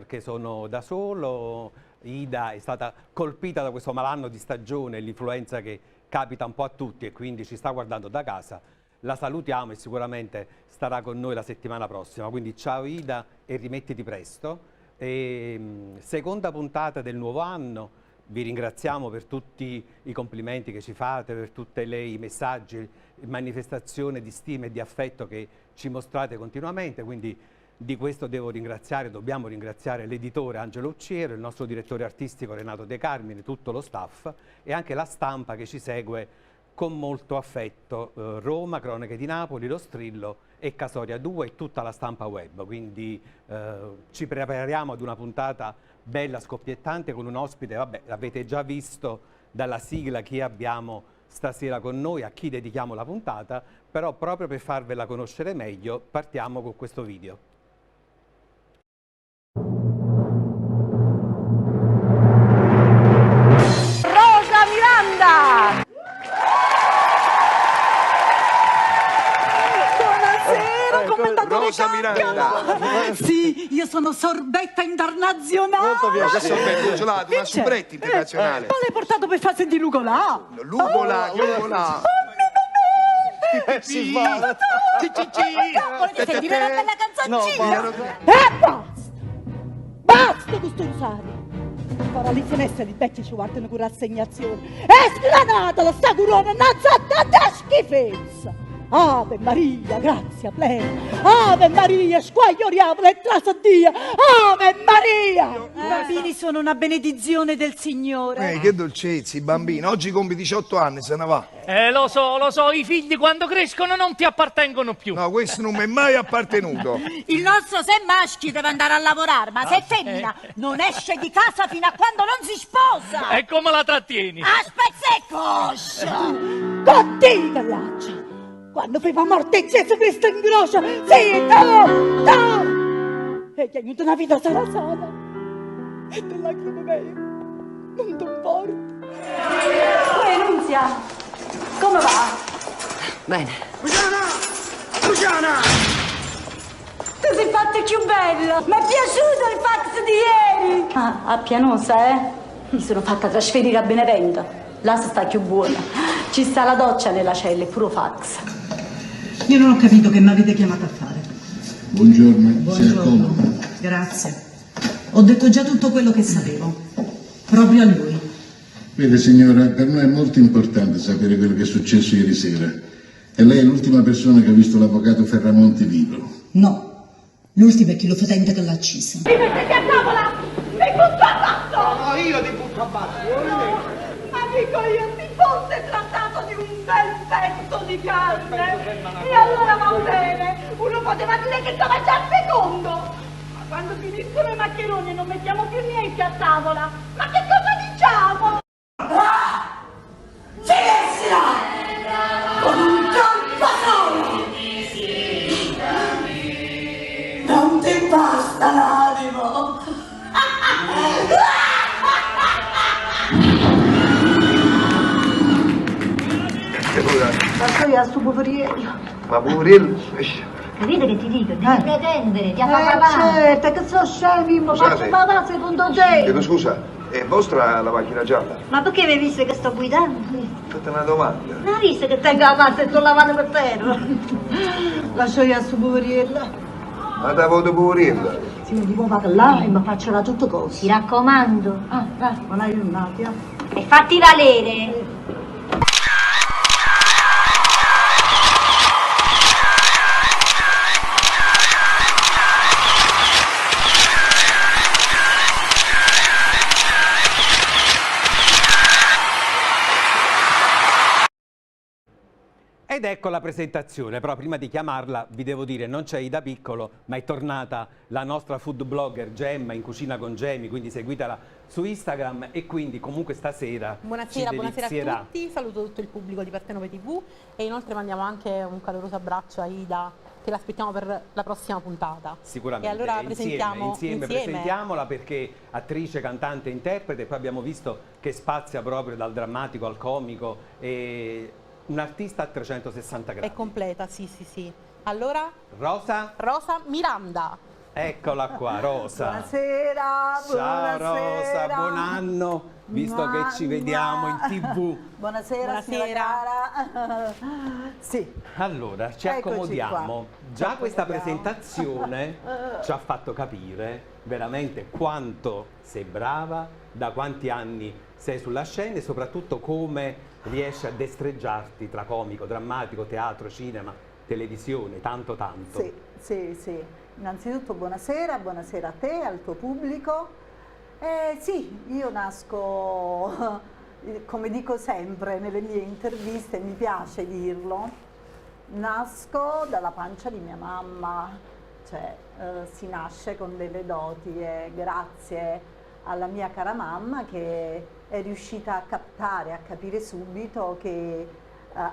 perché sono da solo. Ida è stata colpita da questo malanno di stagione, l'influenza che capita un po' a tutti e quindi ci sta guardando da casa. La salutiamo e sicuramente starà con noi la settimana prossima. Quindi ciao Ida e rimettiti presto. Seconda puntata del nuovo anno. Vi ringraziamo per tutti i complimenti che ci fate, per tutti i messaggi, manifestazioni di stima e di affetto che ci mostrate continuamente, quindi di questo dobbiamo ringraziare l'editore Angelo Ucciero, il nostro direttore artistico Renato De Carmine, tutto lo staff e anche la stampa che ci segue con molto affetto, Roma, Cronache di Napoli, Lo Strillo e Casoria 2 e tutta la stampa web, quindi ci prepariamo ad una puntata bella, scoppiettante, con un ospite, vabbè, l'avete già visto dalla sigla chi abbiamo stasera con noi, a chi dedichiamo la puntata, però proprio per farvela conoscere meglio partiamo con questo video. Rosa Miranda! Rosa Miranda. Sì, io sono sorbetta internazionale. Molto piacere. Sorbetta, un gelato, una soubrette internazionale. Ma l'hai portato per far sentire l'ugola? L'ugola, l'ugola. Si fa. Volete sentire una bella canzoncina? Basta! Basta con sto rosario. Ora le finestre di vecchi ci guardano con rassegnazione. È sgranata la sta corona, nazzata da schifezza. Ave Maria, grazia plena. Ave Maria, squaglioriamo e trasaddia. Ave Maria! I bambini sono una benedizione del Signore. Che dolcezza, i bambini. Oggi compi 18 anni, se ne va. Lo so, i figli quando crescono non ti appartengono più. No, questo non mi è mai appartenuto. Il nostro se è maschio deve andare a lavorare, ma se è femmina non esce di casa fino a quando non si sposa. E come la trattieni? Aspetta, coscia! Cotti, cagliaccia! Quando prima morte Gesù Cristo in croce, sì, no! E ti aiuta una vita sana sana. E te lacrime mie, non ti importa. Nunzia, come va? Bene. Luciana! Tu sei fatta più bella! Mi è piaciuto il fax di ieri! Ah, a Pianosa, Mi sono fatta trasferire a Benevento. Là si sta più buona. Ci sta la doccia nella cella, è puro fax. Io non ho capito che mi avete chiamato a fare. Buongiorno, Buongiorno. Grazie. Ho detto già tutto quello che sapevo. Proprio a lui. Vede signora, per noi è molto importante sapere quello che è successo ieri sera. E lei è l'ultima persona che ha visto l'avvocato Ferramonti vivo. No. L'ultimo è chi lo fotente che l'ha ucciso. Mi mettete a tavola! Mi butto a basso! No, io ti butto a basso. Amico, io mi fosse trattato di un bel pezzo di carne. E allora va bene. Uno poteva dire che stava già al secondo. Ma quando finiscono i maccheroni e non mettiamo più niente a tavola, ma che cosa diciamo? Ah! Silenzio! Con un colpo solo! Non ti basta l'animo! Ma sei a sto poveriello. Ma poveriello? Capite che ti dico? Devi pretendere, ti ha fatto papà. Certo, che sono scemi, ma faccio papà secondo te. Chiedo scusa, è vostra la macchina gialla? Ma perché mi visto che sto guidando? Fate una domanda. Non hai visto che tengo la parte e sto lavando per terra? Lascio io a sto poveriello. Ma da voto poveriello? Sì, mi dico vado là e mi faccio tutto così. Ti raccomando. Ah, dai, ma l'hai aiutati, E fatti valere. Ed ecco la presentazione, però prima di chiamarla vi devo dire non c'è Ida Piccolo, ma è tornata la nostra food blogger Gemma in Cucina con Gemi, quindi seguitela su Instagram e quindi comunque stasera buonasera a tutti, saluto tutto il pubblico di Partenopei TV e inoltre mandiamo anche un caloroso abbraccio a Ida che l'aspettiamo per la prossima puntata. Sicuramente. E allora presentiamola perché attrice, cantante, interprete, poi abbiamo visto che spazia proprio dal drammatico al comico e un artista a 360 gradi. È completa, sì. Allora? Rosa Miranda. Eccola qua, Rosa. Buonasera, Ciao buonasera. Rosa, buon anno, visto che ci vediamo in TV. Buonasera, signora cara. Sì. Allora, ci Eccoci accomodiamo. qua. Già Ci questa accomodiamo. presentazione ci ha fatto capire veramente quanto sei brava, da quanti anni sei sulla scena e soprattutto come riesci a destreggiarti tra comico, drammatico, teatro, cinema, televisione, tanto. Sì. Innanzitutto buonasera, buonasera a te, al tuo pubblico. Sì, io nasco, come dico sempre nelle mie interviste, mi piace dirlo, nasco dalla pancia di mia mamma, cioè si nasce con delle doti e grazie alla mia cara mamma che è riuscita a captare, a capire subito che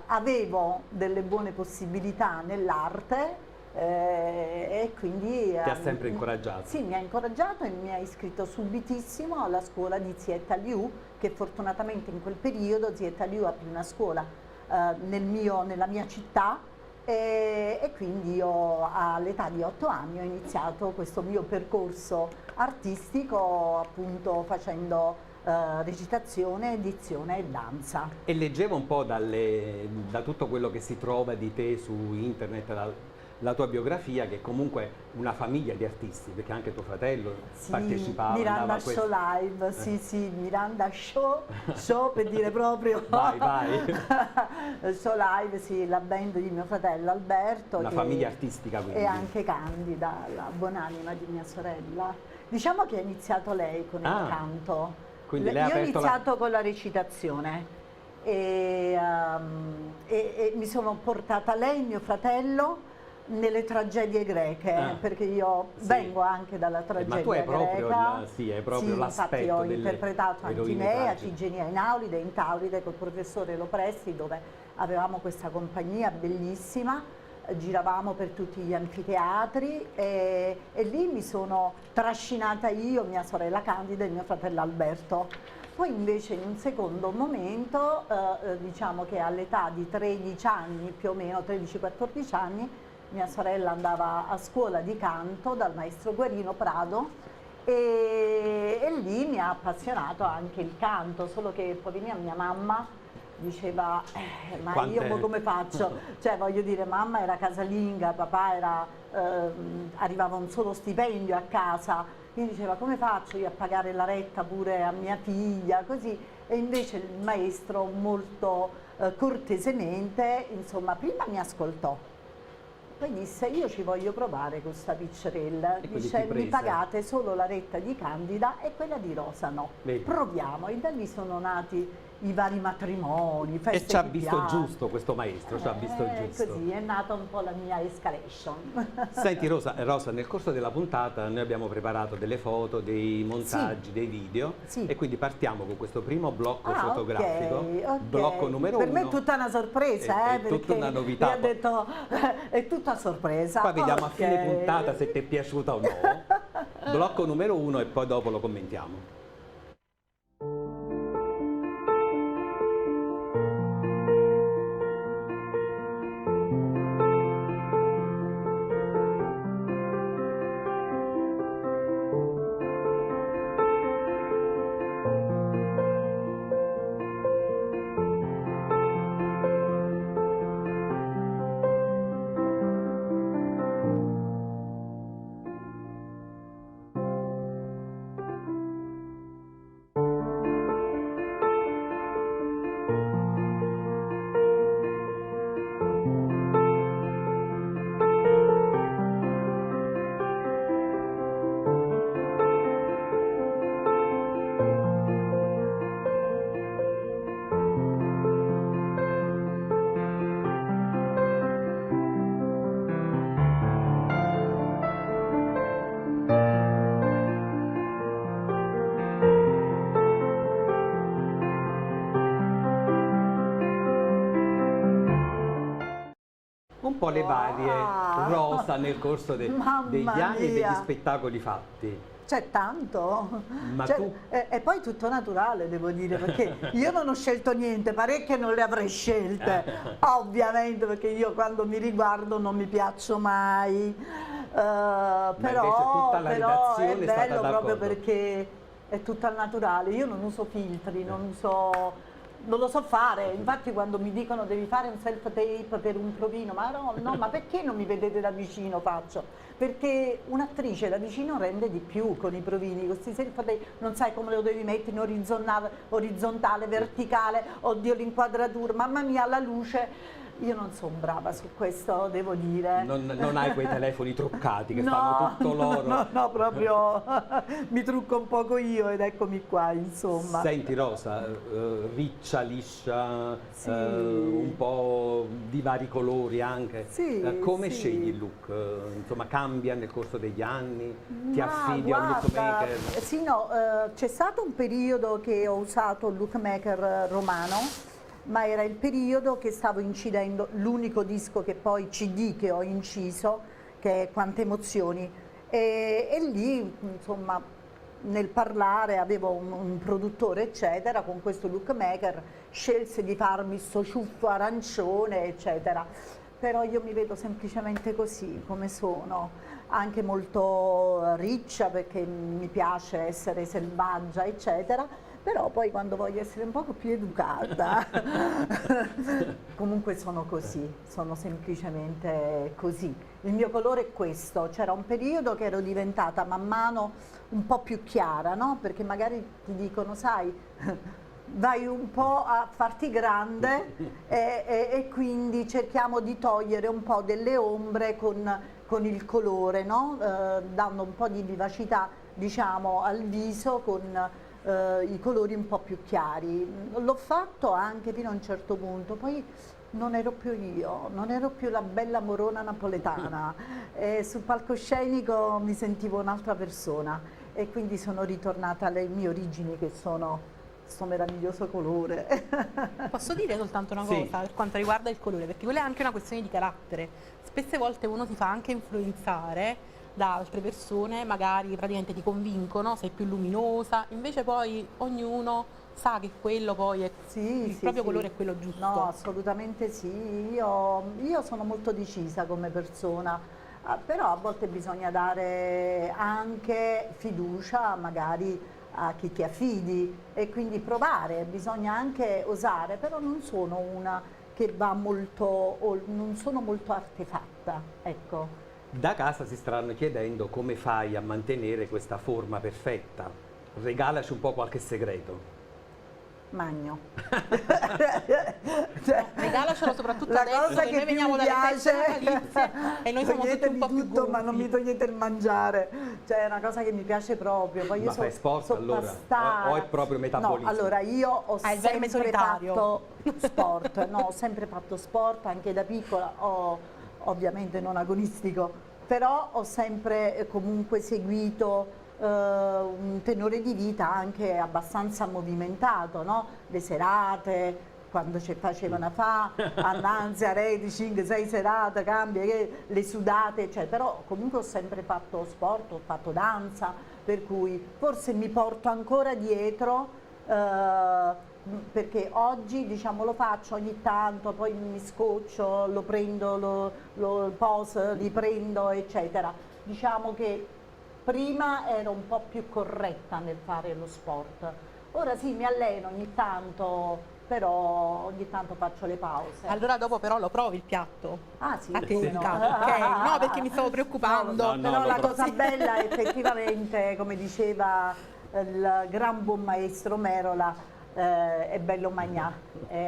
avevo delle buone possibilità nell'arte e quindi Ti ha sempre incoraggiato. Sì, mi ha incoraggiato e mi ha iscritto subitissimo alla scuola di Zietta Liu, che fortunatamente in quel periodo Zietta Liu aprì una scuola nella mia città e quindi io all'età di 8 anni ho iniziato questo mio percorso artistico appunto facendo recitazione, dizione e danza. E leggevo un po' da tutto quello che si trova di te su internet, la tua biografia, che è comunque una famiglia di artisti, perché anche tuo fratello partecipava. Miranda Show Live, sì, Miranda Show per dire proprio. Vai. Show Live, sì, la band di mio fratello Alberto. Una famiglia artistica quindi. E anche Candida, la buonanima di mia sorella. Diciamo che ha iniziato lei con il canto. Quindi lei io ho iniziato con la recitazione e mi sono portata lei, mio fratello, nelle tragedie greche, perché io vengo anche dalla tragedia greca. Ma tu hai proprio l'aspetto infatti ho interpretato eroine Antinea, tragiche. Tigenia in Tauride col professore Lopresti, dove avevamo questa compagnia bellissima, giravamo per tutti gli anfiteatri e lì mi sono trascinata io, mia sorella Candida e mio fratello Alberto. Poi invece in un secondo momento, diciamo che all'età di 13 anni, più o meno 13-14 anni, mia sorella andava a scuola di canto dal maestro Guarino Prado e lì mi ha appassionato anche il canto, solo che poverina mia mamma diceva ma io come faccio? Cioè voglio dire, mamma era casalinga, papà era, arrivava un solo stipendio a casa, quindi diceva come faccio io a pagare la retta pure a mia figlia, così, e invece il maestro molto cortesemente, insomma, prima mi ascoltò. Poi disse io ci voglio provare con sta piccerella, dice mi pagate solo la retta di Candida e quella di Rosa no, proviamo, e da lì sono nati i vari matrimoni, feste. E ci ha visto giusto questo maestro, ci ha visto giusto. Così è nata un po' la mia escalation. Senti Rosa, nel corso della puntata noi abbiamo preparato delle foto, dei montaggi, dei video e quindi partiamo con questo primo blocco fotografico, blocco numero 1. Per me è tutta una sorpresa, è tutta una novità. Mi ha detto è tutta sorpresa. Poi vediamo a fine puntata se ti è piaciuta o no. Blocco numero 1 e poi dopo lo commentiamo. Un po' le varie Rosa nel corso degli anni e degli spettacoli fatti. C'è tanto, Ma tu... è poi tutto naturale, devo dire, perché io non ho scelto niente, parecchie non le avrei scelte, ovviamente, perché io quando mi riguardo non mi piaccio mai. invece tutta la redazione è è stata bello proprio d'accordo. perché è tutto al naturale. Io non uso filtri, non lo so fare. Infatti quando mi dicono devi fare un self tape per un provino, ma no, ma perché non mi vedete da vicino? Faccio perché un'attrice da vicino rende di più con i provini, con questi self tape non sai come lo devi mettere in orizzontale, verticale, oddio l'inquadratura, mamma mia la luce. Io non sono brava su questo, devo dire. Non hai quei telefoni truccati che fanno tutto loro. No, proprio mi trucco un poco io ed eccomi qua, insomma. Senti Rosa, riccia, liscia, Sì. un po' di vari colori anche. Sì, Come sì. scegli il look? Insomma, cambia nel corso degli anni? Ti Ma affidi a un guarda, lookmaker? sì, no, c'è stato un periodo che ho usato il lookmaker romano, ma era il periodo che stavo incidendo l'unico disco che poi CD che ho inciso, che è Quante emozioni, e lì insomma nel parlare avevo un produttore eccetera, con questo lookmaker scelse di farmi sto ciuffo arancione eccetera, però io mi vedo semplicemente così come sono, anche molto riccia perché mi piace essere selvaggia eccetera. Però poi quando voglio essere un poco più educata, comunque sono così, sono semplicemente così. Il mio colore è questo, c'era un periodo che ero diventata man mano un po' più chiara, no? Perché magari ti dicono, sai, vai un po' a farti grande e quindi cerchiamo di togliere un po' delle ombre con il colore, no? Dando un po' di vivacità, diciamo, al viso con i colori un po' più chiari. L'ho fatto anche fino a un certo punto, poi non ero più io, non ero più la bella morona napoletana, sul palcoscenico mi sentivo un'altra persona e quindi sono ritornata alle mie origini che sono questo meraviglioso colore. Posso dire soltanto una Sì. cosa per quanto riguarda il colore, perché quella è anche una questione di carattere. Spesse volte uno si fa anche influenzare da altre persone, magari praticamente ti convincono, sei più luminosa, invece poi ognuno sa che quello poi è il proprio colore è quello giusto. No, assolutamente sì, io sono molto decisa come persona, però a volte bisogna dare anche fiducia magari a chi ti affidi e quindi provare, bisogna anche osare, però non sono una che va molto, non sono molto artefatta, ecco. Da casa si staranno chiedendo come fai a mantenere questa forma perfetta. Regalaci un po' qualche segreto. Magno. Regalacelo soprattutto la adesso cosa che che noi più veniamo mi dalle feste piace natalizie e noi siamo tutti un po' più tutto, ma non mi gonfi. togliete il mangiare, cioè è una cosa che mi piace proprio. Poi io Ma fai sport allora? pastara. O è proprio metabolismo? No, allora io ho Hai il verme sempre solitario. fatto sport, no, ho sempre fatto sport, anche da piccola, ovviamente non agonistico, però ho sempre comunque seguito un tenore di vita anche abbastanza movimentato, no? Le serate, quando ci facevano annanzi a reti, 5-6 serate, cambia, le sudate, cioè, però comunque ho sempre fatto sport, ho fatto danza, per cui forse mi porto ancora dietro, perché oggi diciamo lo faccio ogni tanto, poi mi scoccio, lo prendo, lo pose, riprendo eccetera. Diciamo che prima ero un po' più corretta nel fare lo sport, ora sì mi alleno ogni tanto, però ogni tanto faccio le pause. Allora dopo però lo provi il piatto. Ah sì, A te, come ok, no, perché mi stavo preoccupando. No, però lo la provo. cosa bella effettivamente, come diceva il gran buon maestro Merola, è bello mangiare.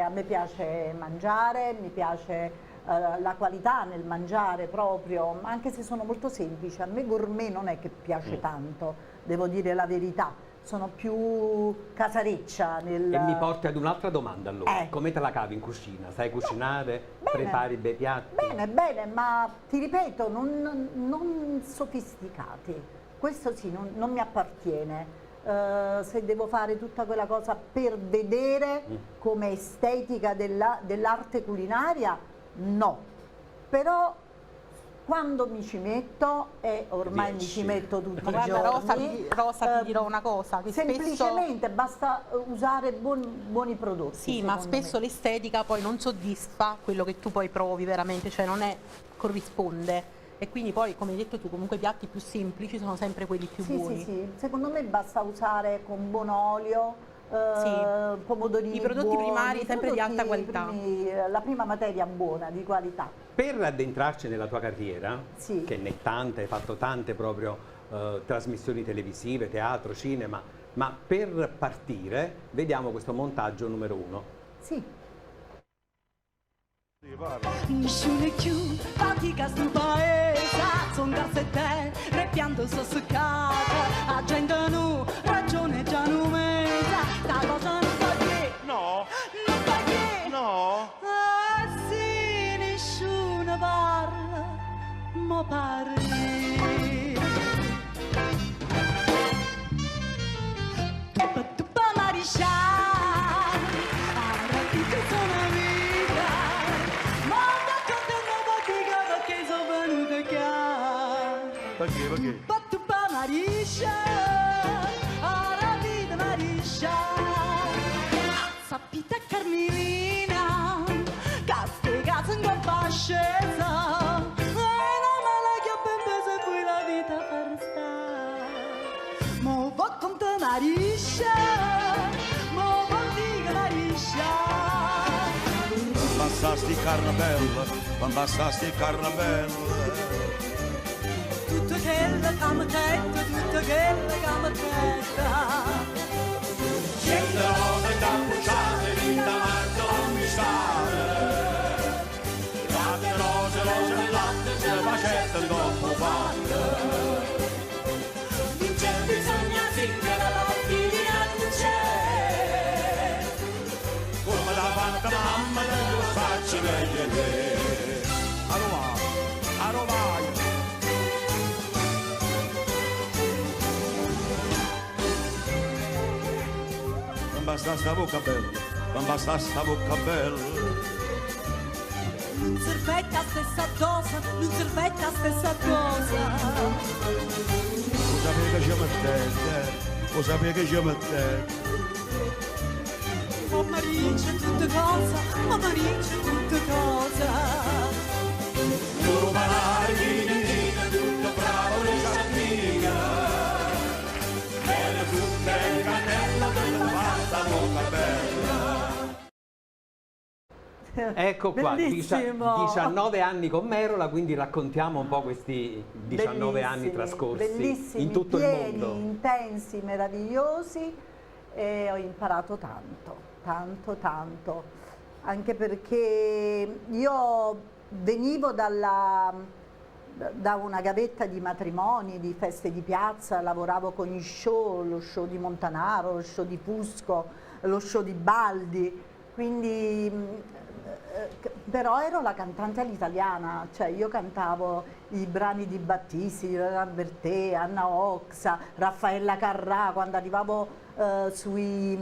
A me piace mangiare, mi piace la qualità nel mangiare proprio, anche se sono molto semplici. A me gourmet non è che piace tanto, devo dire la verità. Sono più casareccia nel... E mi porti ad un'altra domanda allora. Ecco. Come te la cavi in cucina? Sai cucinare? Bene. Prepari bei piatti? Bene, ma ti ripeto, non sofisticati. Questo sì, non mi appartiene. Se devo fare tutta quella cosa per vedere come estetica dell'arte culinaria, no. Però quando mi ci metto, e ormai mi ci metto tutti Ma i guarda giorni, Rosa, ti dirò una cosa, che semplicemente basta usare buoni prodotti. sì, ma secondo spesso me. l'estetica poi non soddisfa quello che tu poi provi veramente, cioè non è corrisponde. e quindi poi, come hai detto tu, comunque i piatti più semplici sono sempre quelli più buoni. Sì, secondo me basta usare con buon olio, pomodorini I prodotti buoni, primari sempre di alta prodotti qualità. la prima materia buona, di qualità. Per addentrarci nella tua carriera, Sì. che ne è tanta, hai fatto tante proprio trasmissioni televisive, teatro, cinema, ma per partire vediamo questo montaggio numero 1. Sì. Nessuno è più fatica sul paese, son carsette, repiando sosseccata, la gente non ragione già non mesa, sta cosa non fa che, No, non fa che, no. ah sì, nessuno parla, ma parli. Tu marisciare, ora ti sono amica, ma da quando non dico perché sono venuta qua. Perché? Tu mariscia, ora vita mariscia, sapete Carmelina, che casa in coppa scesa, e non me la chiappa se poi la vita per stare. Mo va con te mariscia, mo va dica mariscia. Basta sti carnabella, basta sti carnabella. Tutto quello che mi tetta, tutto quello che mi tetta. Siete rose incappucciate, vita marzo non mi sale. Latte, rose e latte, se facete il dopo fatte. Non c'è bisogno zingara, la figlia non c'è. Come la fatta mamma, te lo faccio vedere. A Rovai. Non basta sta bocca bella, non basta sta bocca bella. Non servetta stessa cosa, non servetta stessa cosa. Lo sapevi che ci mettete, lo sapevi che ci mettete. Oh Maricia, tutte cosa, oh Maricia, tutte cosa. Tu parlare di tutto bravo le amica. Belle tutte le cannella, tutto fatta bocca bella. Ecco qua, Bellissimo. 19 anni con Merola, quindi raccontiamo un po' questi 19 anni Bellissimi, trascorsi bellissimi, in tutto il pieni, mondo. intensi, meravigliosi, e ho imparato tanto, anche perché io venivo da una gavetta di matrimoni, di feste di piazza, lavoravo con gli show, lo show di Montanaro, lo show di Fusco, lo show di Baldi, quindi però ero la cantante all'italiana, cioè io cantavo i brani di Battisti, di Loredana Bertè, Anna Oxa, Raffaella Carrà. Quando arrivavo sui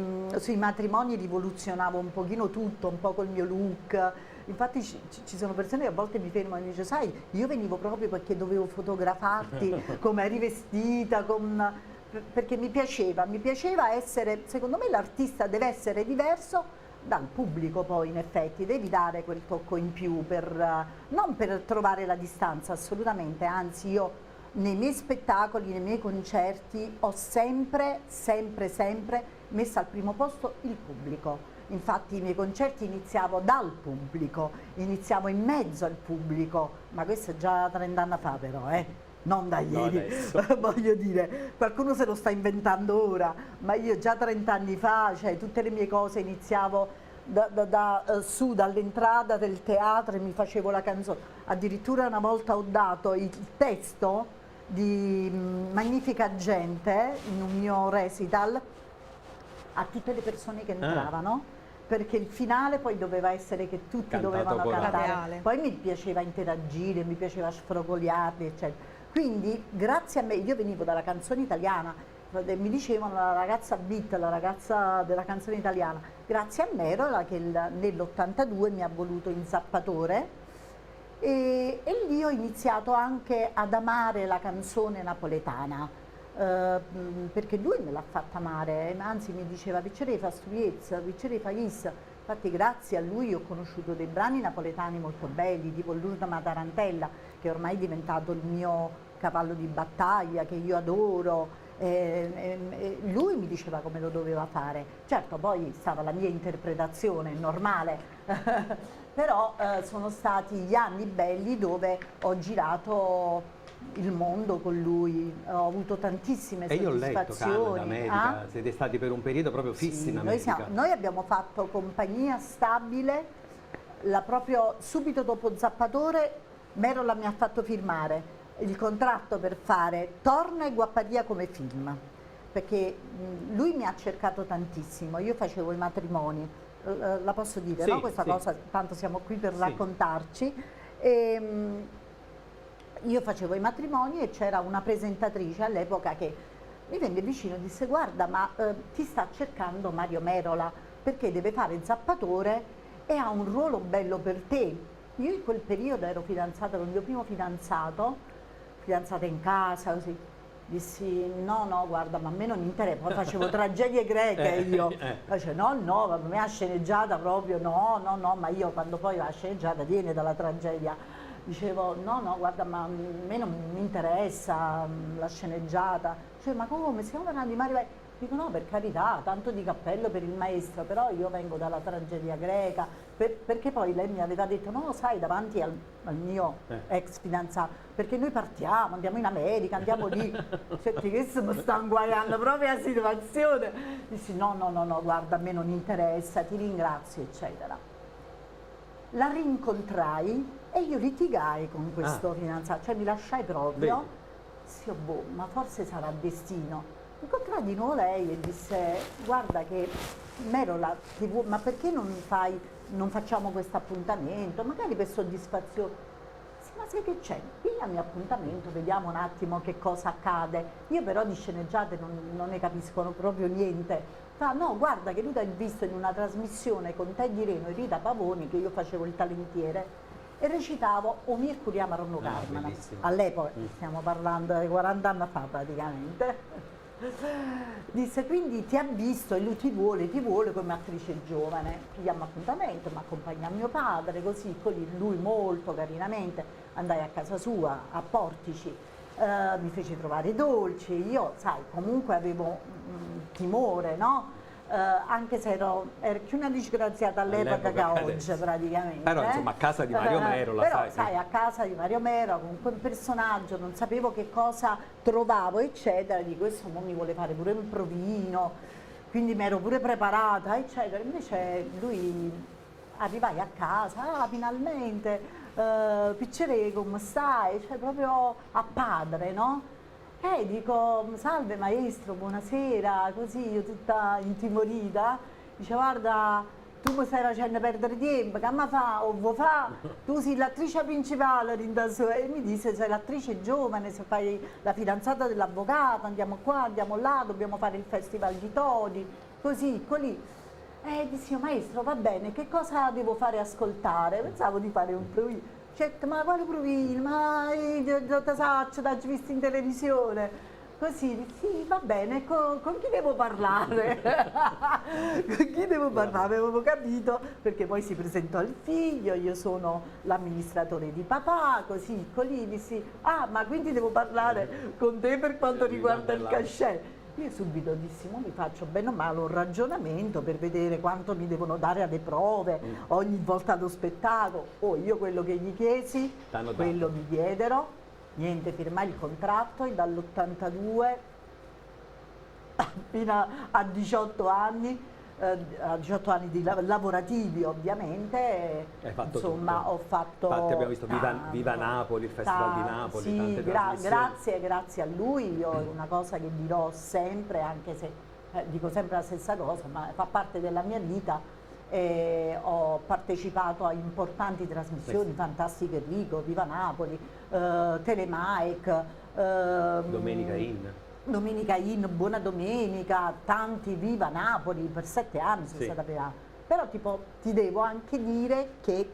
matrimoni rivoluzionavo un pochino tutto, un po' col mio look. Infatti ci sono persone che a volte mi fermano e mi dicono: sai, io venivo proprio perché dovevo fotografarti come eri vestita, perché mi piaceva essere, secondo me l'artista deve essere diverso dal pubblico, poi in effetti devi dare quel tocco in più, non per trovare la distanza, assolutamente, anzi io nei miei spettacoli, nei miei concerti ho sempre messo al primo posto il pubblico. Infatti i miei concerti iniziavo dal pubblico, iniziavo in mezzo al pubblico, ma questo è già 30 anni fa però, non da ieri, voglio dire, qualcuno se lo sta inventando ora, ma io già 30 anni fa, cioè tutte le mie cose iniziavo su dall'entrata del teatro e mi facevo la canzone. Addirittura una volta ho dato il testo di Magnifica Gente in un mio recital a tutte le persone che entravano, perché il finale poi doveva essere che tutti Cantato dovevano con cantare, poi mi piaceva interagire, mi piaceva sfrogoliarli, eccetera. Quindi grazie a me, io venivo dalla canzone italiana, mi dicevano la ragazza beat, la ragazza della canzone italiana, grazie a Merola che nell'82 mi ha voluto in Zappatore, e lì ho iniziato anche ad amare la canzone napoletana, perché lui me l'ha fatta amare, anzi mi diceva: Piccerei fa stupiezza, Piccerei fa chissà, Infatti grazie a lui ho conosciuto dei brani napoletani molto belli, tipo l'Urna Tarantella, che ormai è diventato il mio cavallo di battaglia, che io adoro. Lui mi diceva come lo doveva fare. Certo, poi stava la mia interpretazione, normale, però sono stati gli anni belli dove ho girato il mondo con lui, ho avuto tantissime E io ho letto soddisfazioni. Canada, America, siete stati per un periodo proprio fissi in America. Noi abbiamo fatto compagnia stabile, proprio subito dopo Zappatore Merola mi ha fatto firmare il contratto per fare Torna e Guapparia come film, perché lui mi ha cercato tantissimo, io facevo i matrimoni, la posso dire, sì, no? Questa sì. cosa, tanto siamo qui per Sì. raccontarci. Io facevo i matrimoni e c'era una presentatrice all'epoca che mi venne vicino e disse: guarda, ma ti sta cercando Mario Merola perché deve fare Zappatore e ha un ruolo bello per te. Io in quel periodo ero fidanzata con il mio primo fidanzata in casa, così. Dissi no, guarda, ma a me non interessa, poi facevo tragedie greche io. Dice no, per me la sceneggiata proprio no, ma io quando poi la sceneggiata viene dalla tragedia. Dicevo no, guarda, ma a me non mi interessa la sceneggiata. Cioè, ma come, stiamo parlando di Mario? Dico no, per carità, tanto di cappello per il maestro, però io vengo dalla tragedia greca, perché poi lei mi aveva detto no, sai, davanti al mio ex fidanzato, perché noi partiamo, andiamo in America, andiamo lì. Senti, questo mi sta inguaiando proprio la situazione. Dissi no, guarda, a me non interessa, ti ringrazio, eccetera. La rincontrai e io litigai con questo fidanzato, cioè mi lasciai proprio. Vedi. Sì, boh, ma forse sarà destino. Incontrai di nuovo lei e disse: guarda che Merola, ma perché non facciamo questo appuntamento? Magari per soddisfazione. Sì, ma sai che c'è? Pigliami appuntamento, vediamo un attimo che cosa accade. Io però di sceneggiate non ne capiscono proprio niente. Fa, no, guarda che lui l'ha visto in una trasmissione con Teddy Reno e Rita Pavoni, che io facevo il talentiere, e recitavo Omir Curiama Ronno Carmana. All'epoca, stiamo parlando di 40 anni fa praticamente. Disse, quindi ti ha visto e lui ti vuole come attrice giovane, pigliamo appuntamento, mi accompagna mio padre, così lui molto carinamente, andai a casa sua, a Portici, mi fece trovare i dolci, io sai, comunque avevo timore, no? Anche se ero più una disgraziata all'epoca che oggi praticamente. Però insomma a casa di Mario Merola, però sai, a casa di Mario Merola con quel personaggio non sapevo che cosa trovavo eccetera, di questo mi vuole fare pure un provino, quindi mi ero pure preparata eccetera, invece lui arrivai a casa, finalmente Piccerè come stai, cioè proprio a padre, no? Dico, salve maestro, buonasera, così io tutta intimorita, dice guarda, tu mi stai facendo perdere tempo, che mi fa, o vuoi fa? Tu sei l'attrice principale, e mi disse, sei l'attrice giovane, se fai la fidanzata dell'avvocato, andiamo qua, andiamo là, dobbiamo fare il festival di Todi, così, così. Dissi, maestro, va bene, che cosa devo fare ascoltare? Pensavo di fare un provino. Certo, ma quale provino? Ma ti saccio, t'hai visto in televisione? Così, sì, va bene, con chi devo parlare? Con chi devo parlare? Avevo capito, perché poi si presentò il figlio, io sono l'amministratore di papà, così, lì, dissi, ma quindi devo parlare con te per quanto riguarda il cachet? Io subito dissi, mi faccio bene o male un ragionamento per vedere quanto mi devono dare alle prove, ogni volta allo spettacolo. Io quello che gli chiesi, quello mi diedero, niente, firmai il contratto e dall'82 fino a 18 anni, a 18 anni di lavorativi ovviamente, insomma tutto. Ho fatto infatti abbiamo visto Viva Napoli, il Festival di Napoli, sì, tante grazie a lui, io è una cosa che dirò sempre, anche se dico sempre la stessa cosa, ma fa parte della mia vita. Ho partecipato a importanti trasmissioni, Fantastico Enrico, Viva Napoli, Telemaic, Domenica In, Buona Domenica, tanti, Viva Napoli, per 7 anni sono stata privata. Però ti devo anche dire che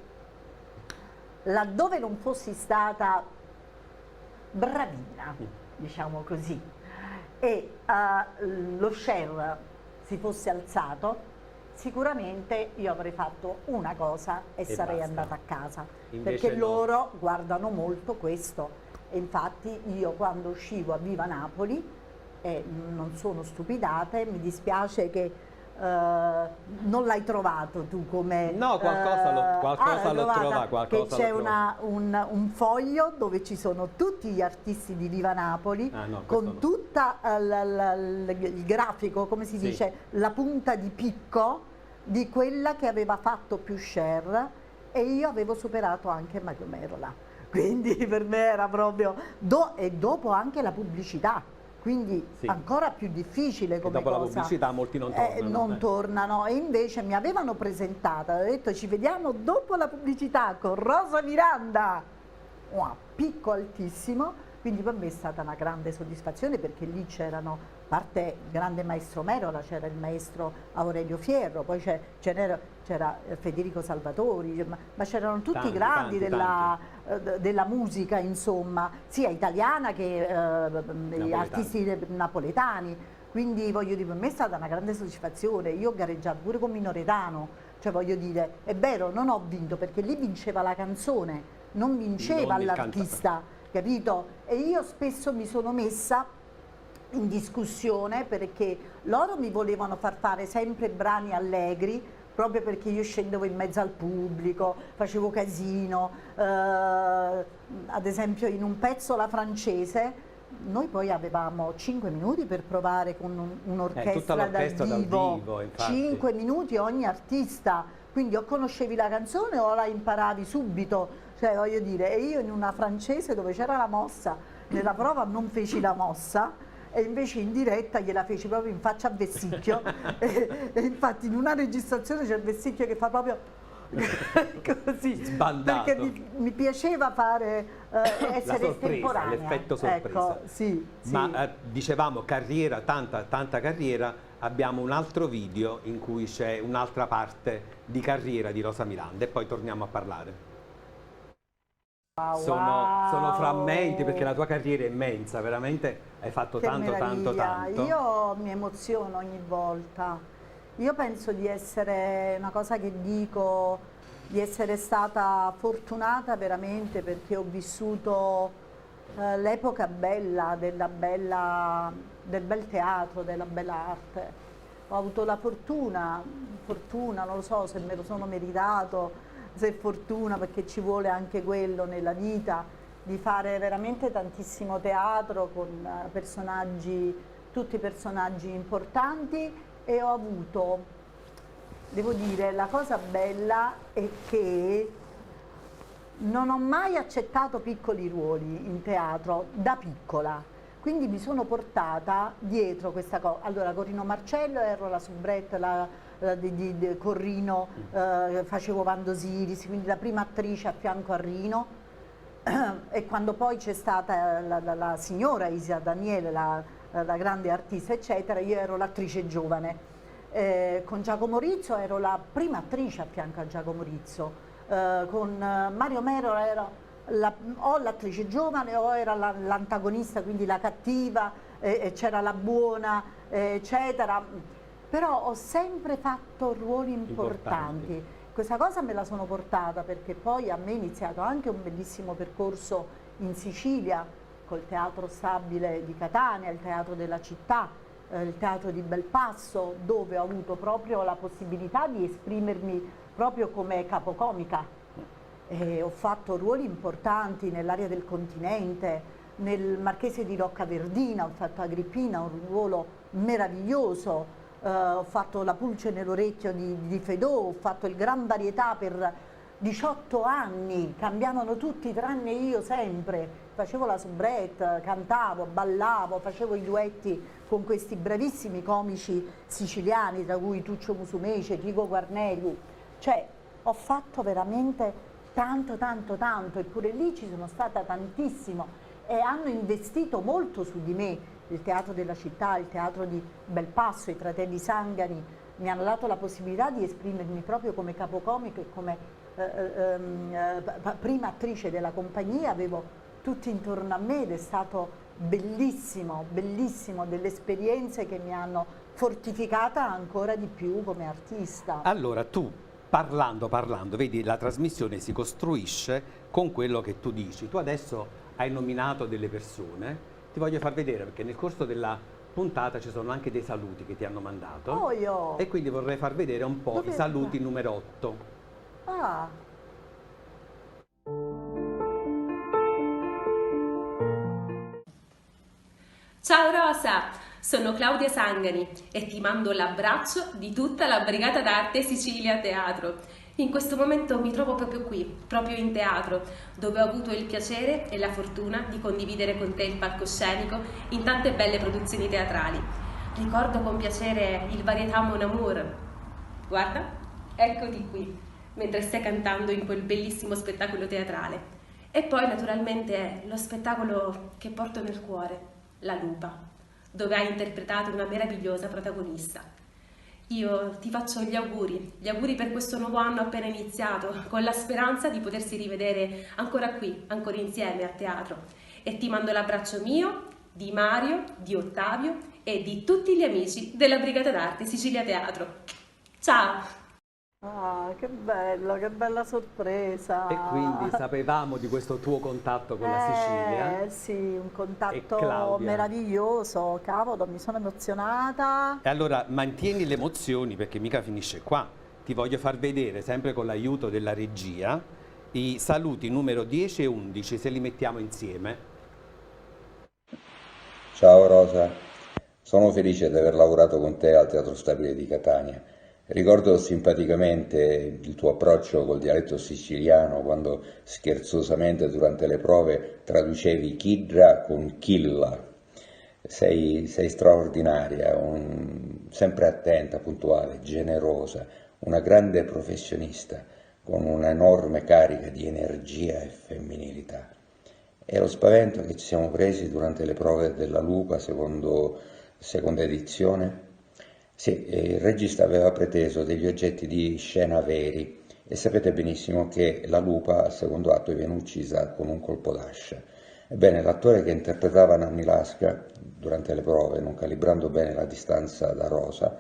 laddove non fossi stata bravina, diciamo così, e lo share si fosse alzato, sicuramente io avrei fatto una cosa e sarei basta. andata a casa, Invece perché no. loro guardano molto questo, e infatti io quando uscivo a Viva Napoli, non sono stupidate, mi dispiace che non l'hai trovato tu come... No, qualcosa l'ho trovato, qualcosa che c'è l'ho trovato. un foglio dove ci sono tutti gli artisti di Viva Napoli, Ah, no, questo con no. tutta il grafico, come si Sì. dice, la punta di picco di quella che aveva fatto più share, e io avevo superato anche Mario Merola, quindi per me era proprio... e dopo anche la pubblicità. Quindi Sì. ancora più difficile come dopo cosa. la pubblicità molti non tornano. Non tornano, e invece mi avevano presentata, hanno detto ci vediamo dopo la pubblicità con Rosa Miranda, a picco altissimo, quindi per me è stata una grande soddisfazione, perché lì c'erano, a parte il grande maestro Merola, c'era il maestro Aurelio Fierro, poi c'era Federico Salvatori, ma c'erano tutti i grandi della musica, insomma, sia italiana che artisti napoletani. Quindi voglio dire, per me è stata una grande soddisfazione. Io ho gareggiato pure con Minoretano, cioè voglio dire, è vero, non ho vinto perché lì vinceva la canzone, non vinceva l'artista, capito? E io spesso mi sono messa in discussione perché loro mi volevano far fare sempre brani allegri, proprio perché io scendevo in mezzo al pubblico, facevo casino, ad esempio in un pezzo La Francese, noi poi avevamo 5 minuti per provare con un'orchestra dal vivo, infatti. 5 minuti ogni artista, quindi o conoscevi la canzone o la imparavi subito, cioè voglio dire, e io in una francese dove c'era la mossa, nella prova non feci la mossa, e invece in diretta gliela feci proprio in faccia a Vessicchio e infatti in una registrazione c'è il Vessicchio che fa proprio così, sbandato, perché mi piaceva fare essere estemporanea, l'effetto sorpresa. Ecco, sì. Ma dicevamo carriera, tanta carriera, abbiamo un altro video in cui c'è un'altra parte di carriera di Rosa Miranda e poi torniamo a parlare. Sono frammenti, perché la tua carriera è immensa, veramente hai fatto Che tanto. Io mi emoziono ogni volta. Io penso di essere, una cosa che dico, di essere stata fortunata veramente, perché ho vissuto l'epoca bella, del bel teatro, della bella arte. Ho avuto la fortuna, non lo so se me lo sono meritato, se è fortuna, perché ci vuole anche quello nella vita, di fare veramente tantissimo teatro con personaggi, tutti personaggi importanti, e ho avuto, devo dire, la cosa bella è che non ho mai accettato piccoli ruoli in teatro da piccola, quindi mi sono portata dietro questa cosa. Allora con Rino Marcello ero la soubrette con Rino, facevo Vando Siris, quindi la prima attrice a fianco a Rino, e quando poi c'è stata la signora Isia Daniele, la grande artista eccetera, io ero l'attrice giovane. Con Giacomo Rizzo ero la prima attrice a fianco a Giacomo Rizzo, con Mario Merola ero o l'attrice giovane o era l'antagonista, quindi la cattiva, c'era la buona, eccetera. Però ho sempre fatto ruoli importanti. Questa cosa me la sono portata perché poi a me è iniziato anche un bellissimo percorso in Sicilia, col Teatro Stabile di Catania, il Teatro della Città, il Teatro di Belpasso, dove ho avuto proprio la possibilità di esprimermi proprio come capocomica. Ho fatto ruoli importanti nell'area del continente, nel Marchese di Roccaverdina, ho fatto Agrippina, un ruolo meraviglioso, ho fatto La pulce nell'orecchio di Fedò, ho fatto il Gran Varietà per 18 anni, cambiavano tutti tranne io sempre, facevo la soubrette, cantavo, ballavo, facevo i duetti con questi bravissimi comici siciliani, tra cui Tuccio Musumeci, Rico Guarneri, cioè ho fatto veramente tanto, eppure lì ci sono stata tantissimo e hanno investito molto su di me. Il Teatro della Città, il Teatro di Belpasso, i Fratelli Sangari mi hanno dato la possibilità di esprimermi proprio come capocomico e come prima attrice della compagnia, avevo tutti intorno a me ed è stato bellissimo, bellissimo, delle esperienze che mi hanno fortificata ancora di più come artista. Allora tu, parlando, vedi, la trasmissione si costruisce con quello che tu dici. Tu adesso hai nominato delle persone, ti voglio far vedere perché nel corso della puntata ci sono anche dei saluti che ti hanno mandato. Oh, io. E quindi vorrei far vedere un po' Dove i saluti numero 8. Ah. Ciao Rosa, sono Claudia Sangani e ti mando l'abbraccio di tutta la Brigata d'Arte Sicilia Teatro. In questo momento mi trovo proprio qui, proprio in teatro, dove ho avuto il piacere e la fortuna di condividere con te il palcoscenico in tante belle produzioni teatrali. Ricordo con piacere il Varietà Mon Amour. Guarda, eccoti qui, mentre stai cantando in quel bellissimo spettacolo teatrale. E poi naturalmente lo spettacolo che porto nel cuore, La Lupa, dove hai interpretato una meravigliosa protagonista. Io ti faccio gli auguri per questo nuovo anno appena iniziato, con la speranza di potersi rivedere ancora qui, ancora insieme a teatro. E ti mando l'abbraccio mio, di Mario, di Ottavio e di tutti gli amici della Brigata d'Arte Sicilia Teatro. Ciao! Ah, che bella sorpresa! E quindi sapevamo di questo tuo contatto con la Sicilia. Sì, un contatto meraviglioso, cavolo, mi sono emozionata. E allora mantieni le emozioni perché mica finisce qua. Ti voglio far vedere, sempre con l'aiuto della regia, i saluti numero 10 e 11, se li mettiamo insieme. Ciao Rosa, sono felice di aver lavorato con te al Teatro Stabile di Catania. Ricordo simpaticamente il tuo approccio col dialetto siciliano quando scherzosamente durante le prove traducevi Kidra con Killa. Sei straordinaria, sempre attenta, puntuale, generosa, una grande professionista con un'enorme carica di energia e femminilità. E lo spavento che ci siamo presi durante le prove della Lupa, seconda edizione? Sì, il regista aveva preteso degli oggetti di scena veri e sapete benissimo che la lupa al secondo atto viene uccisa con un colpo d'ascia. Ebbene, l'attore che interpretava Nanni Lasca durante le prove, non calibrando bene la distanza da Rosa,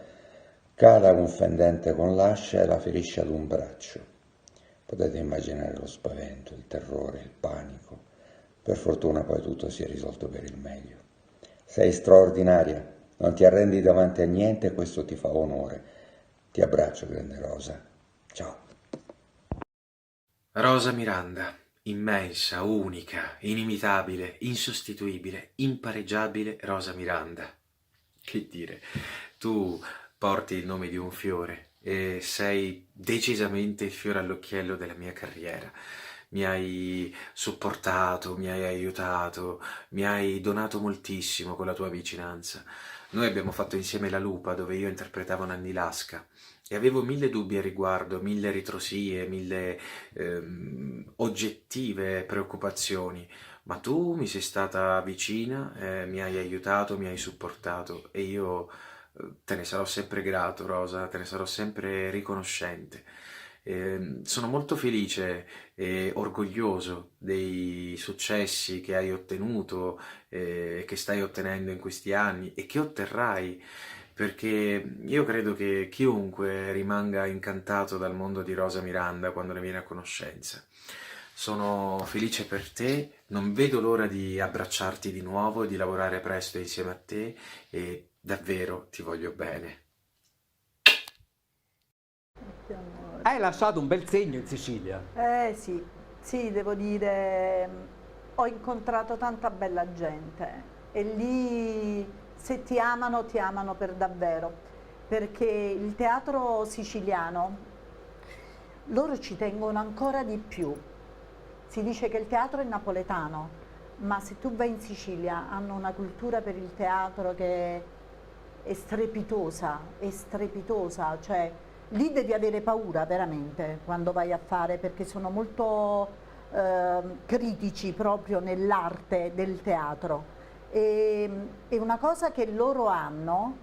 cala un fendente con l'ascia e la ferisce ad un braccio. Potete immaginare lo spavento, il terrore, il panico. Per fortuna poi tutto si è risolto per il meglio. Sei straordinaria. Non ti arrendi davanti a niente e questo ti fa onore. Ti abbraccio, grande Rosa. Ciao. Rosa Miranda, immensa, unica, inimitabile, insostituibile, impareggiabile Rosa Miranda. Che dire, tu porti il nome di un fiore e sei decisamente il fiore all'occhiello della mia carriera. Mi hai supportato, mi hai aiutato, mi hai donato moltissimo con la tua vicinanza. Noi abbiamo fatto insieme La Lupa, dove io interpretavo Nanni Lasca, e avevo 1000 dubbi a riguardo, 1000 ritrosie, 1000 oggettive preoccupazioni, ma tu mi sei stata vicina, mi hai aiutato, mi hai supportato, e io te ne sarò sempre grato, Rosa, te ne sarò sempre riconoscente. Sono molto felice e orgoglioso dei successi che hai ottenuto, che stai ottenendo in questi anni e che otterrai, perché io credo che chiunque rimanga incantato dal mondo di Rosa Miranda quando ne viene a conoscenza. Sono felice per te, non vedo l'ora di abbracciarti di nuovo e di lavorare presto insieme a te, e davvero ti voglio bene. Hai lasciato un bel segno in Sicilia. Sì, devo dire, ho incontrato tanta bella gente e lì se ti amano per davvero, perché il teatro siciliano, loro ci tengono ancora di più. Si dice che il teatro è napoletano, ma se tu vai in Sicilia hanno una cultura per il teatro che è strepitosa, cioè lì devi avere paura veramente quando vai a fare, perché sono molto critici proprio nell'arte del teatro. E una cosa che loro hanno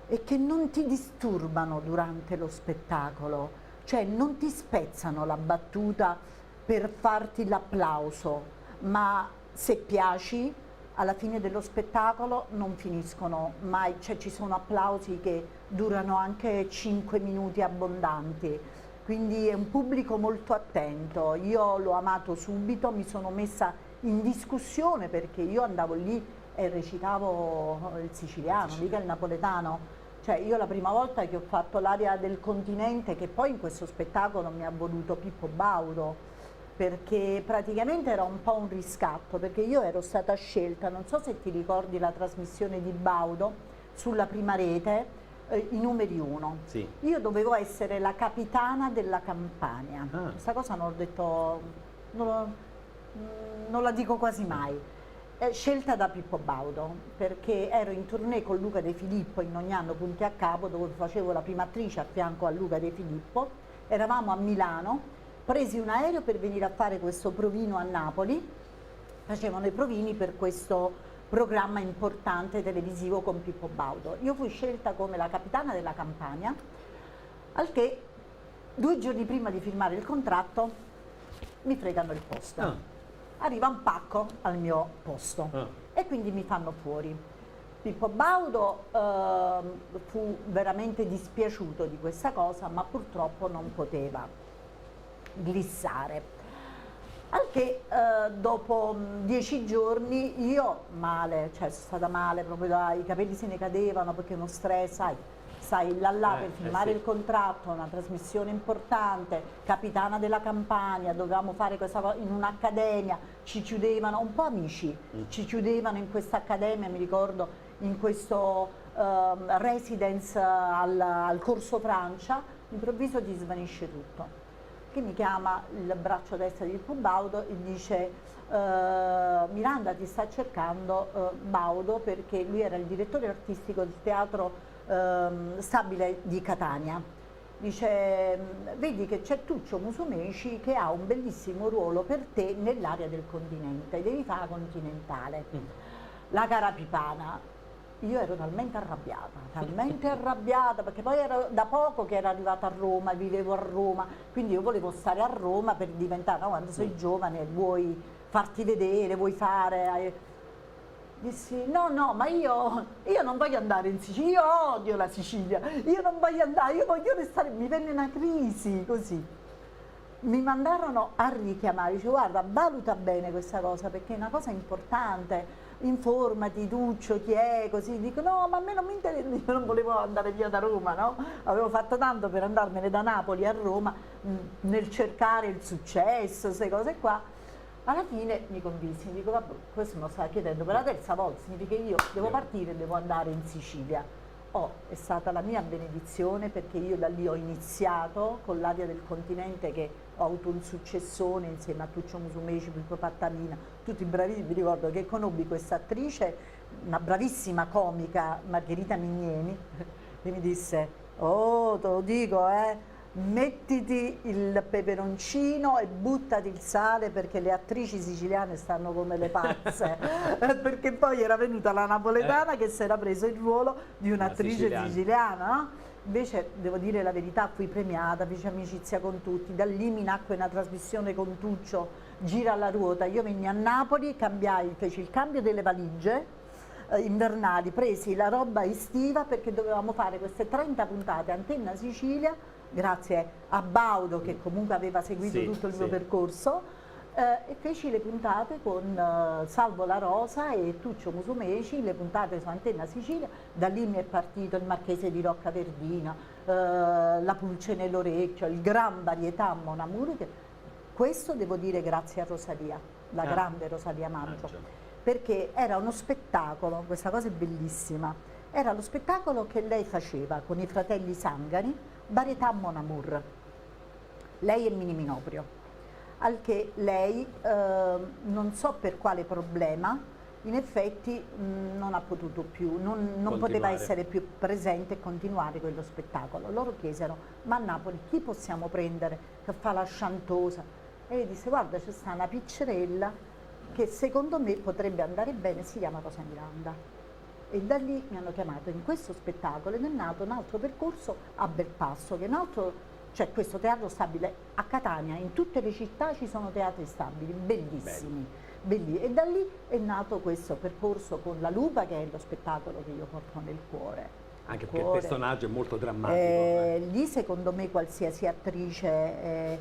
è che non ti disturbano durante lo spettacolo, cioè non ti spezzano la battuta per farti l'applauso, ma se piaci alla fine dello spettacolo non finiscono mai, cioè ci sono applausi che durano anche 5 minuti abbondanti, quindi è un pubblico molto attento. Io l'ho amato subito, mi sono messa in discussione perché io andavo lì e recitavo il siciliano, mica il napoletano. Cioè io la prima volta che ho fatto l'aria del continente, che poi in questo spettacolo mi ha voluto Pippo Baudo, perché praticamente era un po' un riscatto, perché io ero stata scelta, non so se ti ricordi la trasmissione di Baudo sulla Prima Rete, i numeri 1. Sì. Io dovevo essere la capitana della Campania. Questa cosa non ho detto, non la dico quasi mai. Scelta da Pippo Baudo, perché ero in tournée con Luca De Filippo in Ogni anno punti a capo, dove facevo la prima attrice a fianco a Luca De Filippo. Eravamo a Milano, presi un aereo per venire a fare questo provino a Napoli, facevano i provini per questo programma importante televisivo con Pippo Baudo. Io fui scelta come la capitana della Campania, al che 2 giorni prima di firmare il contratto mi fregano il posto. Arriva un pacco al mio posto e quindi mi fanno fuori. Pippo Baudo fu veramente dispiaciuto di questa cosa, ma purtroppo non poteva glissare. Al che dopo 10 giorni io male, cioè sono stata male, proprio i capelli se ne cadevano perché uno stress, sai là per firmare il contratto, una trasmissione importante, capitana della Campania, dovevamo fare questa cosa in un'accademia, ci chiudevano, un po' amici, ci chiudevano in questa accademia, mi ricordo, in questo residence al Corso Francia, improvviso ti svanisce tutto. Che mi chiama il braccio destro di Pippo Baudo e dice Miranda ti sta cercando Baudo, perché lui era il direttore artistico del teatro Stabile di Catania. Dice vedi che c'è Tuccio Musumeci che ha un bellissimo ruolo per te nell'area del continente, devi fare la Continentale. La cara Pipana, io ero talmente arrabbiata, perché poi ero da poco che ero arrivata a Roma, vivevo a Roma, quindi io volevo stare a Roma per diventare, no, quando sei giovane vuoi farti vedere, vuoi fare. Dissi no, ma io non voglio andare in Sicilia, io odio la Sicilia, io non voglio andare, io voglio restare, mi venne una crisi così. Mi mandarono a richiamare, dice guarda valuta bene questa cosa perché è una cosa importante, informati Tuccio chi è, così. Dico no, ma a me non mi interessa, io non volevo andare via da Roma, no? Avevo fatto tanto per andarmene da Napoli a Roma nel cercare il successo, queste cose qua. Alla fine mi convinsi, mi dico vabbè, questo me lo stava chiedendo per la terza volta, significa che io devo partire e devo andare in Sicilia. È stata la mia benedizione, perché io da lì ho iniziato con l'Aria del Continente, che ho avuto un successone insieme a Tuccio Musumeci, Pippo Pattalina, tutti bravissimi. Mi ricordo che conobbi questa attrice, una bravissima comica, Margherita Mignieni, che mi disse oh te lo dico mettiti il peperoncino e buttati il sale perché le attrici siciliane stanno come le pazze. Perché poi era venuta la napoletana che si era preso il ruolo di un'attrice siciliana, no? Invece devo dire la verità, fui premiata, feci amicizia con tutti, da lì mi nacque una trasmissione con Tuccio, Gira alla ruota. Io venni a Napoli, feci il cambio delle valigie invernali, presi la roba estiva perché dovevamo fare queste 30 puntate Antenna Sicilia, grazie a Baudo che comunque aveva seguito tutto il mio percorso, e feci le puntate con Salvo La Rosa e Tuccio Musumeci, le puntate su Antenna Sicilia. Da lì mi è partito il Marchese di Rocca Verdina, La Pulce nell'orecchio, il Gran Varietà Mon Amour. Questo devo dire grazie a Rosalia, la grande Rosalia Maggio, perché era uno spettacolo, questa cosa è bellissima, era lo spettacolo che lei faceva con i fratelli Sangari, Varietà Mon Amour, lei e Mini Minoprio, al che lei, non so per quale problema, in effetti non ha potuto più, non poteva essere più presente e continuare quello spettacolo. Loro chiesero, ma a Napoli chi possiamo prendere che fa la chantosa? E lei disse, guarda c'è sta una piccerella che secondo me potrebbe andare bene, si chiama Rosa Miranda. E da lì mi hanno chiamato in questo spettacolo ed è nato un altro percorso a Belpasso, che è un altro, cioè questo teatro stabile a Catania, in tutte le città ci sono teatri stabili, bellissimi. E da lì è nato questo percorso con la Lupa, che è lo spettacolo che io porto nel cuore. Anche perché il personaggio è molto drammatico. Lì secondo me qualsiasi attrice,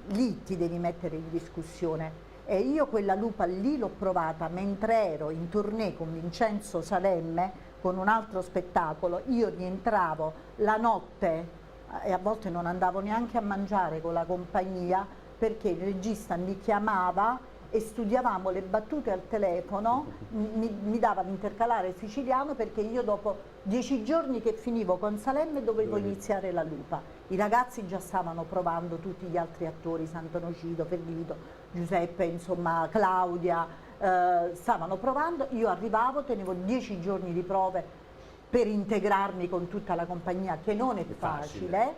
lì ti devi mettere in discussione. E io quella Lupa lì l'ho provata mentre ero in tournée con Vincenzo Salemme, con un altro spettacolo. Io rientravo la notte e a volte non andavo neanche a mangiare con la compagnia, perché il regista mi chiamava e studiavamo le battute al telefono, mi dava l'intercalare siciliano, perché io dopo 10 giorni che finivo con Salemme dovevo iniziare la Lupa. I ragazzi già stavano provando, tutti gli altri attori, Sant'Onofrio, Ferlito, Giuseppe, insomma Claudia, stavano provando, io arrivavo, tenevo 10 giorni di prove per integrarmi con tutta la compagnia, che non è facile,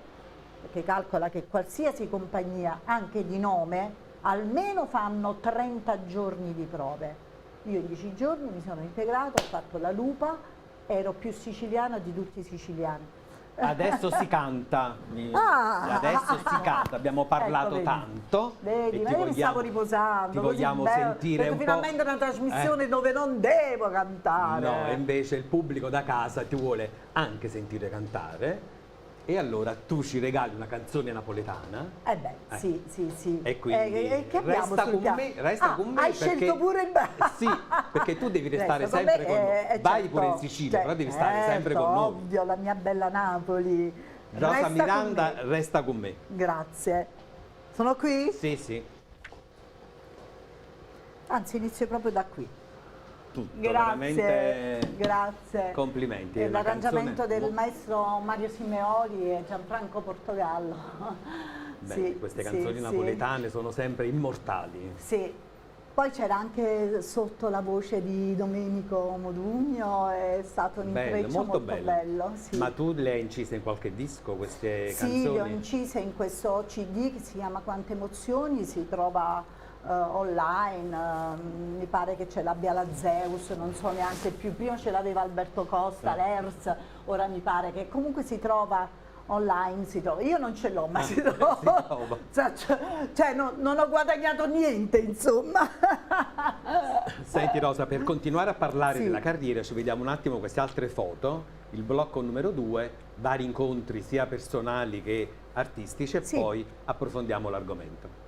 perché calcola che qualsiasi compagnia, anche di nome, almeno fanno 30 giorni di prove. Io in 10 giorni mi sono integrata, ho fatto la Lupa, ero più siciliana di tutti i siciliani. Adesso si canta, adesso si canta, abbiamo parlato ecco, tanto. Vedi, ma io mi stavo riposando. Ti vogliamo sentire un po'. Finalmente una trasmissione dove non devo cantare. No, invece il pubblico da casa ti vuole anche sentire cantare. E allora tu ci regali una canzone napoletana. Sì. E quindi che resta con me, hai perché, scelto pure il sì, perché tu devi restare sempre con noi. Vai certo, pure in Sicilia, però devi stare sempre con noi. Ovvio, la mia bella Napoli. Rosa Miranda, resta con me. Grazie. Sono qui? Sì. Anzi, inizio proprio da qui. Grazie. Complimenti. L'arrangiamento del maestro Mario Simeoli e Gianfranco Portogallo. Queste canzoni napoletane sono sempre immortali. Sì. Poi c'era anche sotto la voce di Domenico Modugno, è stato un intreccio molto bello. Sì. Ma tu le hai incise in qualche disco queste canzoni? Sì, le ho incise in questo CD che si chiama Quante emozioni, si trova online, mi pare che ce l'abbia la Zeus, non so neanche più, prima ce l'aveva Alberto Costa, l'ERS, ora mi pare che comunque si trova online, si trova. Io non ce l'ho, ma si trova. Cioè, non ho guadagnato niente, insomma. Senti Rosa, per continuare a parlare della carriera ci vediamo un attimo queste altre foto, il blocco numero 2, vari incontri sia personali che artistici e poi approfondiamo l'argomento.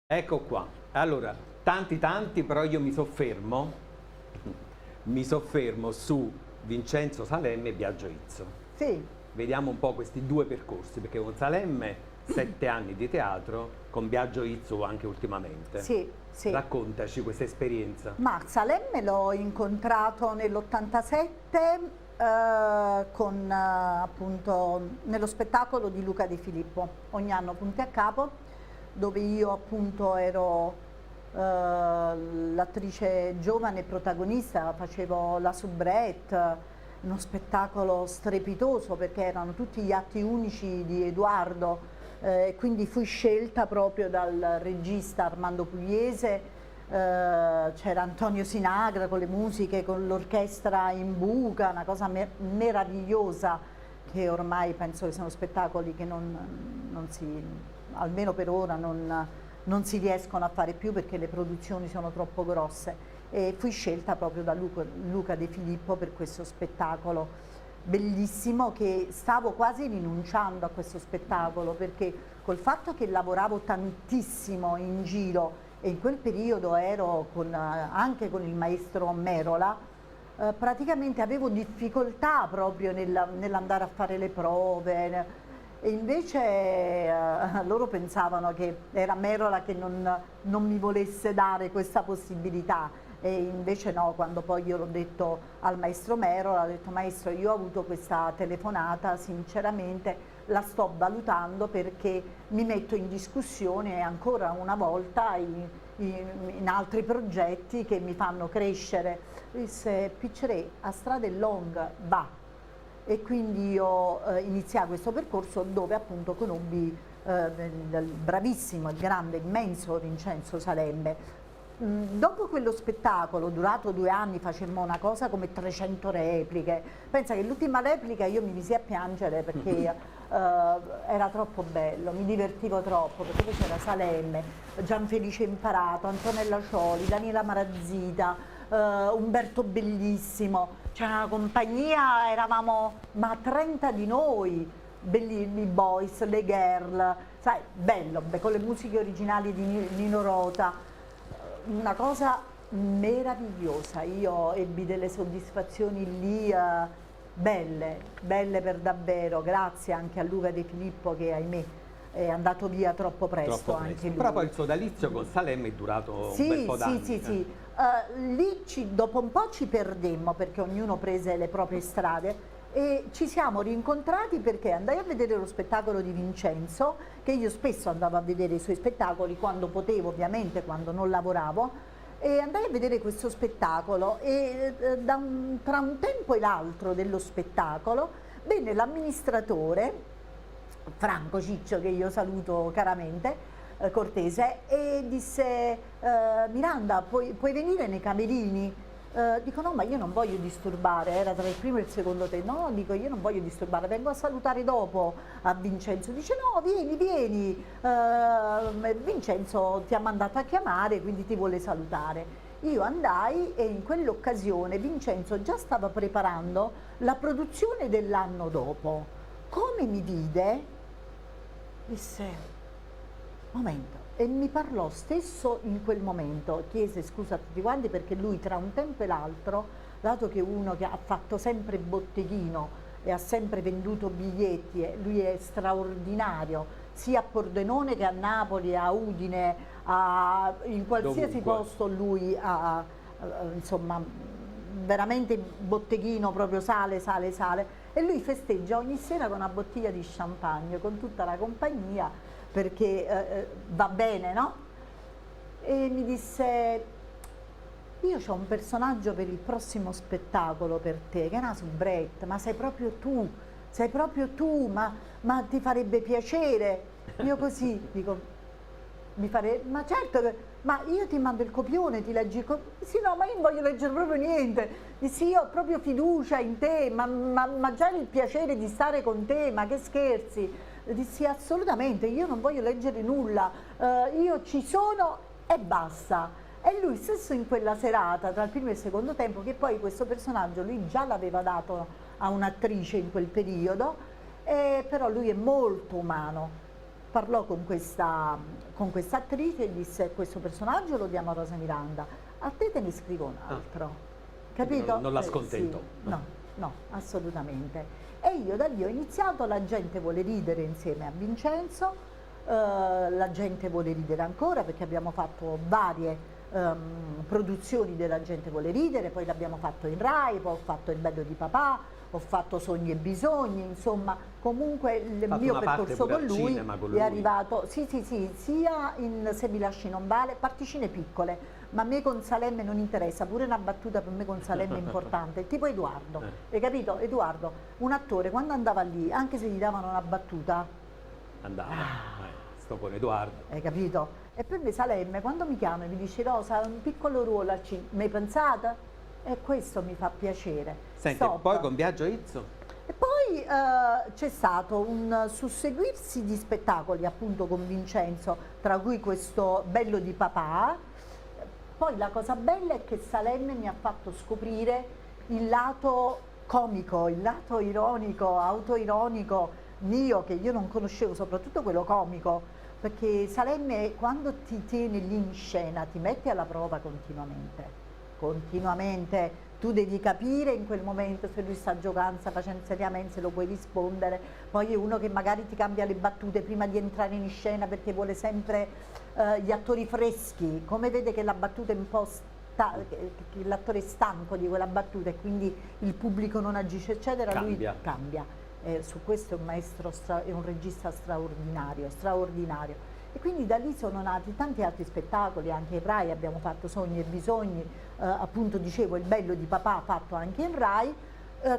Ecco qua, allora, tanti, però io mi soffermo su Vincenzo Salemme e Biagio Izzo. Sì. Vediamo un po' questi due percorsi, perché con Salemme 7 anni di teatro, con Biagio Izzo anche ultimamente. Sì. Raccontaci questa esperienza. Ma Salemme l'ho incontrato nell'87 con appunto nello spettacolo di Luca De Filippo, ogni anno Punti a Capo, dove io appunto ero l'attrice giovane protagonista, facevo la soubrette, uno spettacolo strepitoso perché erano tutti gli atti unici di Edoardo, quindi fui scelta proprio dal regista Armando Pugliese, c'era Antonio Sinagra con le musiche, con l'orchestra in buca, una cosa meravigliosa, che ormai penso che sono spettacoli che non si... almeno per ora non si riescono a fare più perché le produzioni sono troppo grosse, e fui scelta proprio da Luca De Filippo per questo spettacolo bellissimo che stavo quasi rinunciando a questo spettacolo, perché col fatto che lavoravo tantissimo in giro e in quel periodo ero anche con il maestro Merola, praticamente avevo difficoltà proprio nell'andare a fare le prove, e invece loro pensavano che era Merola che non mi volesse dare questa possibilità, e invece no, quando poi io l'ho detto al maestro Merola, ho detto: maestro, io ho avuto questa telefonata, sinceramente la sto valutando perché mi metto in discussione ancora una volta in altri progetti che mi fanno crescere. Disse: Piccerè, a strada è long, va. E quindi io iniziai questo percorso dove appunto conobbi il bravissimo, il grande, immenso Vincenzo Salemme. Dopo quello spettacolo, durato 2 anni, facemmo una cosa come 300 repliche. Pensa che l'ultima replica io mi misi a piangere perché era troppo bello, mi divertivo troppo, perché poi c'era Salemme, Gianfelice Imparato, Antonella Cioli, Daniela Marazzita, Umberto Bellissimo, c'era una compagnia, eravamo 30 di noi, i boys, le girl, sai, bello, con le musiche originali di Nino Rota, una cosa meravigliosa. Io ebbi delle soddisfazioni lì belle per davvero, grazie anche a Luca De Filippo che ahimè è andato via troppo presto. Anche lui. Però poi il sodalizio con Salemme è durato un bel po' d'anni. Sì. Lì dopo un po' ci perdemmo perché ognuno prese le proprie strade e ci siamo rincontrati perché andai a vedere lo spettacolo di Vincenzo, che io spesso andavo a vedere i suoi spettacoli quando potevo, ovviamente, quando non lavoravo, e andai a vedere questo spettacolo e tra un tempo e l'altro dello spettacolo venne l'amministratore Franco Ciccio, che io saluto caramente, cortese, e disse: Miranda, puoi venire nei camerini? Dico: no, ma io non voglio disturbare, era tra il primo e il secondo tempo. No, dico, io non voglio disturbare, vengo a salutare dopo a Vincenzo. Dice: no, vieni, Vincenzo ti ha mandato a chiamare, quindi ti vuole salutare. Io andai e in quell'occasione Vincenzo già stava preparando la produzione dell'anno dopo. Come mi vide, disse: momento. E mi parlò stesso in quel momento, chiese scusa a tutti quanti perché lui tra un tempo e l'altro, dato che uno che ha fatto sempre botteghino e ha sempre venduto biglietti, lui è straordinario, sia a Pordenone che a Napoli, a Udine, in qualsiasi posto lui ha, insomma, veramente botteghino, proprio sale, e lui festeggia ogni sera con una bottiglia di champagne con tutta la compagnia, perché va bene, no? E mi disse: io ho un personaggio per il prossimo spettacolo per te, che è una soubrette, ma sei proprio tu, ma ti farebbe piacere. Io così dico: ma certo, ma io ti mando il copione, ti leggi il copione. Sì, no, ma io non voglio leggere proprio niente. Dissi: io ho proprio fiducia in te, ma già il piacere di stare con te, ma che scherzi. Dissi: assolutamente, io non voglio leggere nulla, io ci sono e basta. E lui stesso in quella serata, tra il primo e il secondo tempo, che poi questo personaggio lui già l'aveva dato a un'attrice in quel periodo, però lui è molto umano, parlò con questa attrice e disse: questo personaggio lo diamo a Rosa Miranda, a te ne scrivo un altro. Capito? Non la scontento. Sì. No, assolutamente. E io da lì ho iniziato La gente vuole ridere insieme a Vincenzo, La gente vuole ridere ancora, perché abbiamo fatto varie produzioni della gente vuole ridere, poi l'abbiamo fatto in Rai, poi ho fatto Il bello di papà, ho fatto Sogni e bisogni, insomma, comunque il mio percorso con lui è arrivato, sì, sia in Se mi lasci non vale, particine piccole, ma a me con Salemme non interessa, pure una battuta per me con Salemme è importante, tipo Edoardo, hai capito? Edoardo, un attore quando andava lì, anche se gli davano una battuta, andava, sto con Edoardo. Hai capito? E per me Salemme quando mi chiama e mi dice: Rosa, un piccolo ruolo al cinema, mi hai pensata? E questo mi fa piacere. Senti, poi con Biagio Izzo? E poi c'è stato un susseguirsi di spettacoli appunto con Vincenzo, tra cui questo Bello di papà. Poi la cosa bella è che Salemme mi ha fatto scoprire il lato comico, il lato ironico, autoironico mio, che io non conoscevo, soprattutto quello comico, perché Salemme, quando ti tiene lì in scena, ti mette alla prova continuamente. Tu devi capire in quel momento se lui sta giocando, sta facendo seriamente, se lo puoi rispondere. Poi è uno che magari ti cambia le battute prima di entrare in scena, perché vuole sempre gli attori freschi, come vede che la battuta è un po' che l'attore è stanco di quella battuta e quindi il pubblico non agisce, eccetera, lui cambia. Su questo è un maestro, è un regista straordinario. E quindi da lì sono nati tanti altri spettacoli, anche in Rai abbiamo fatto Sogni e Bisogni, appunto dicevo il Bello di Papà fatto anche in Rai.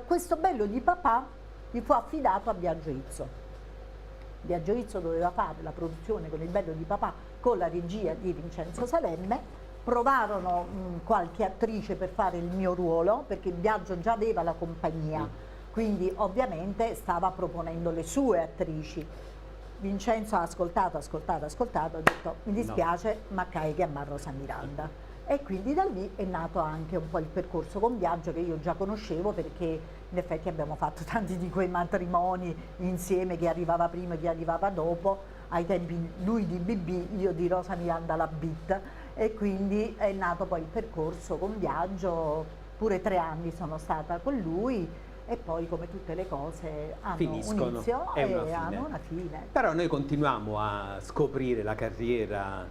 Questo Bello di Papà gli fu affidato a Biagio Izzo. Biagio Izzo doveva fare la produzione con il Bello di Papà con la regia di Vincenzo Salemme, provarono qualche attrice per fare il mio ruolo, perché Biagio già aveva la compagnia, quindi ovviamente stava proponendo le sue attrici. Vincenzo ha ascoltato, ha detto mi dispiace, ma cai che a Rosa Miranda. E quindi da lì è nato anche un po' il percorso con Biagio, che io già conoscevo, perché in effetti abbiamo fatto tanti di quei matrimoni insieme, chi arrivava prima e chi arrivava dopo, ai tempi lui di BB, io di Rosa Miranda la Beat, e quindi è nato poi il percorso con Biagio, pure 3 anni sono stata con lui. E poi, come tutte le cose, hanno finiscono, un inizio e hanno una fine. Però noi continuiamo a scoprire la carriera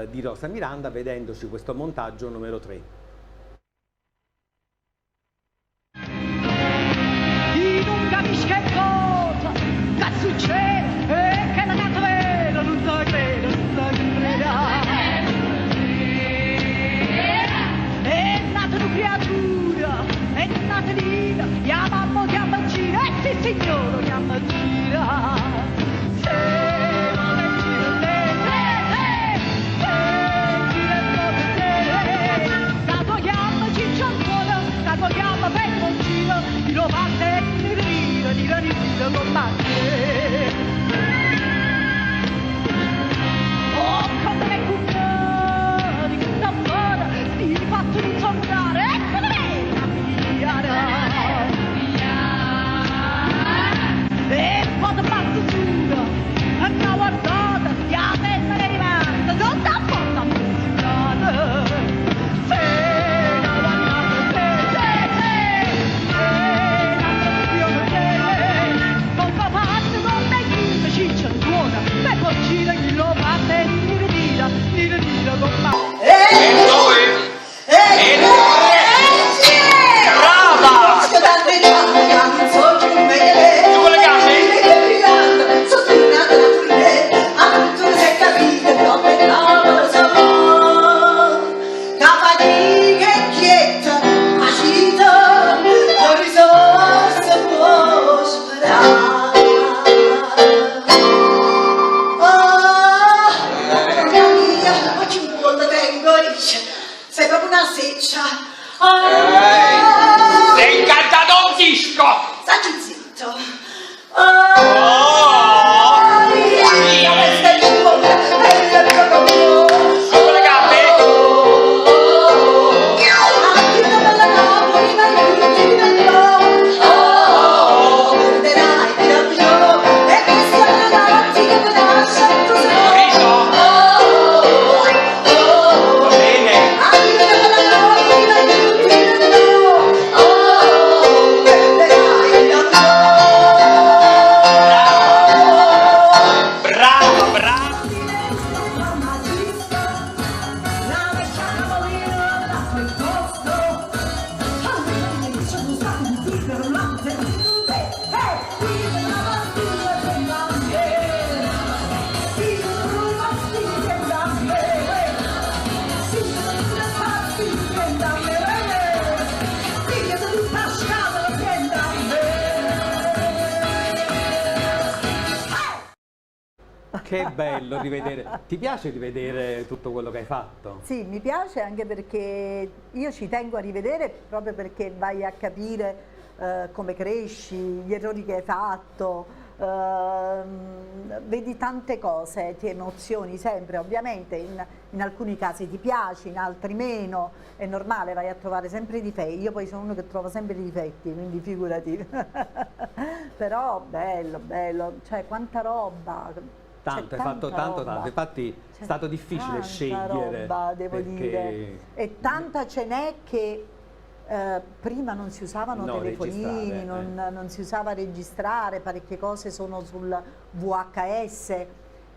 di Rosa Miranda vedendoci questo montaggio numero 3. Chi non capisce che cosa succede, che la tanto vero, non so credo, è nata una creatura, è nata vita, chiamammo gira, sì signore, chiama gira. Se non è gira te, la tua chiama cicciottola, la tua chiama per non gira, di lo parte, di la combatte. Oh, come le cucchiari, che sta buona, ti fatto di sognare, ecco lei, la migliara. E quando passo giuro, una guardata, la testa è rimasta, non da porta musicata. Se la guardata non fa parte, non è chiusa, ciccia buona, per porcire chi lo parte, ni ritira con me. E noi! Brava! Sei proprio una seccia. Sei incantato un disco! Stai zitto. Che bello rivedere. Ti piace rivedere tutto quello che hai fatto? Sì, mi piace anche perché io ci tengo a rivedere proprio perché vai a capire come cresci, gli errori che hai fatto, vedi tante cose, ti emozioni sempre, ovviamente in alcuni casi ti piaci, in altri meno, è normale, vai a trovare sempre i difetti, io poi sono uno che trova sempre i difetti, quindi figurati, però bello, bello, cioè quanta roba. Tanto, hai fatto tanto, infatti è stato difficile scegliere. Roba, devo dire, e tanta ce n'è che prima non si usavano telefonini, non si usava registrare, parecchie cose sono sul VHS,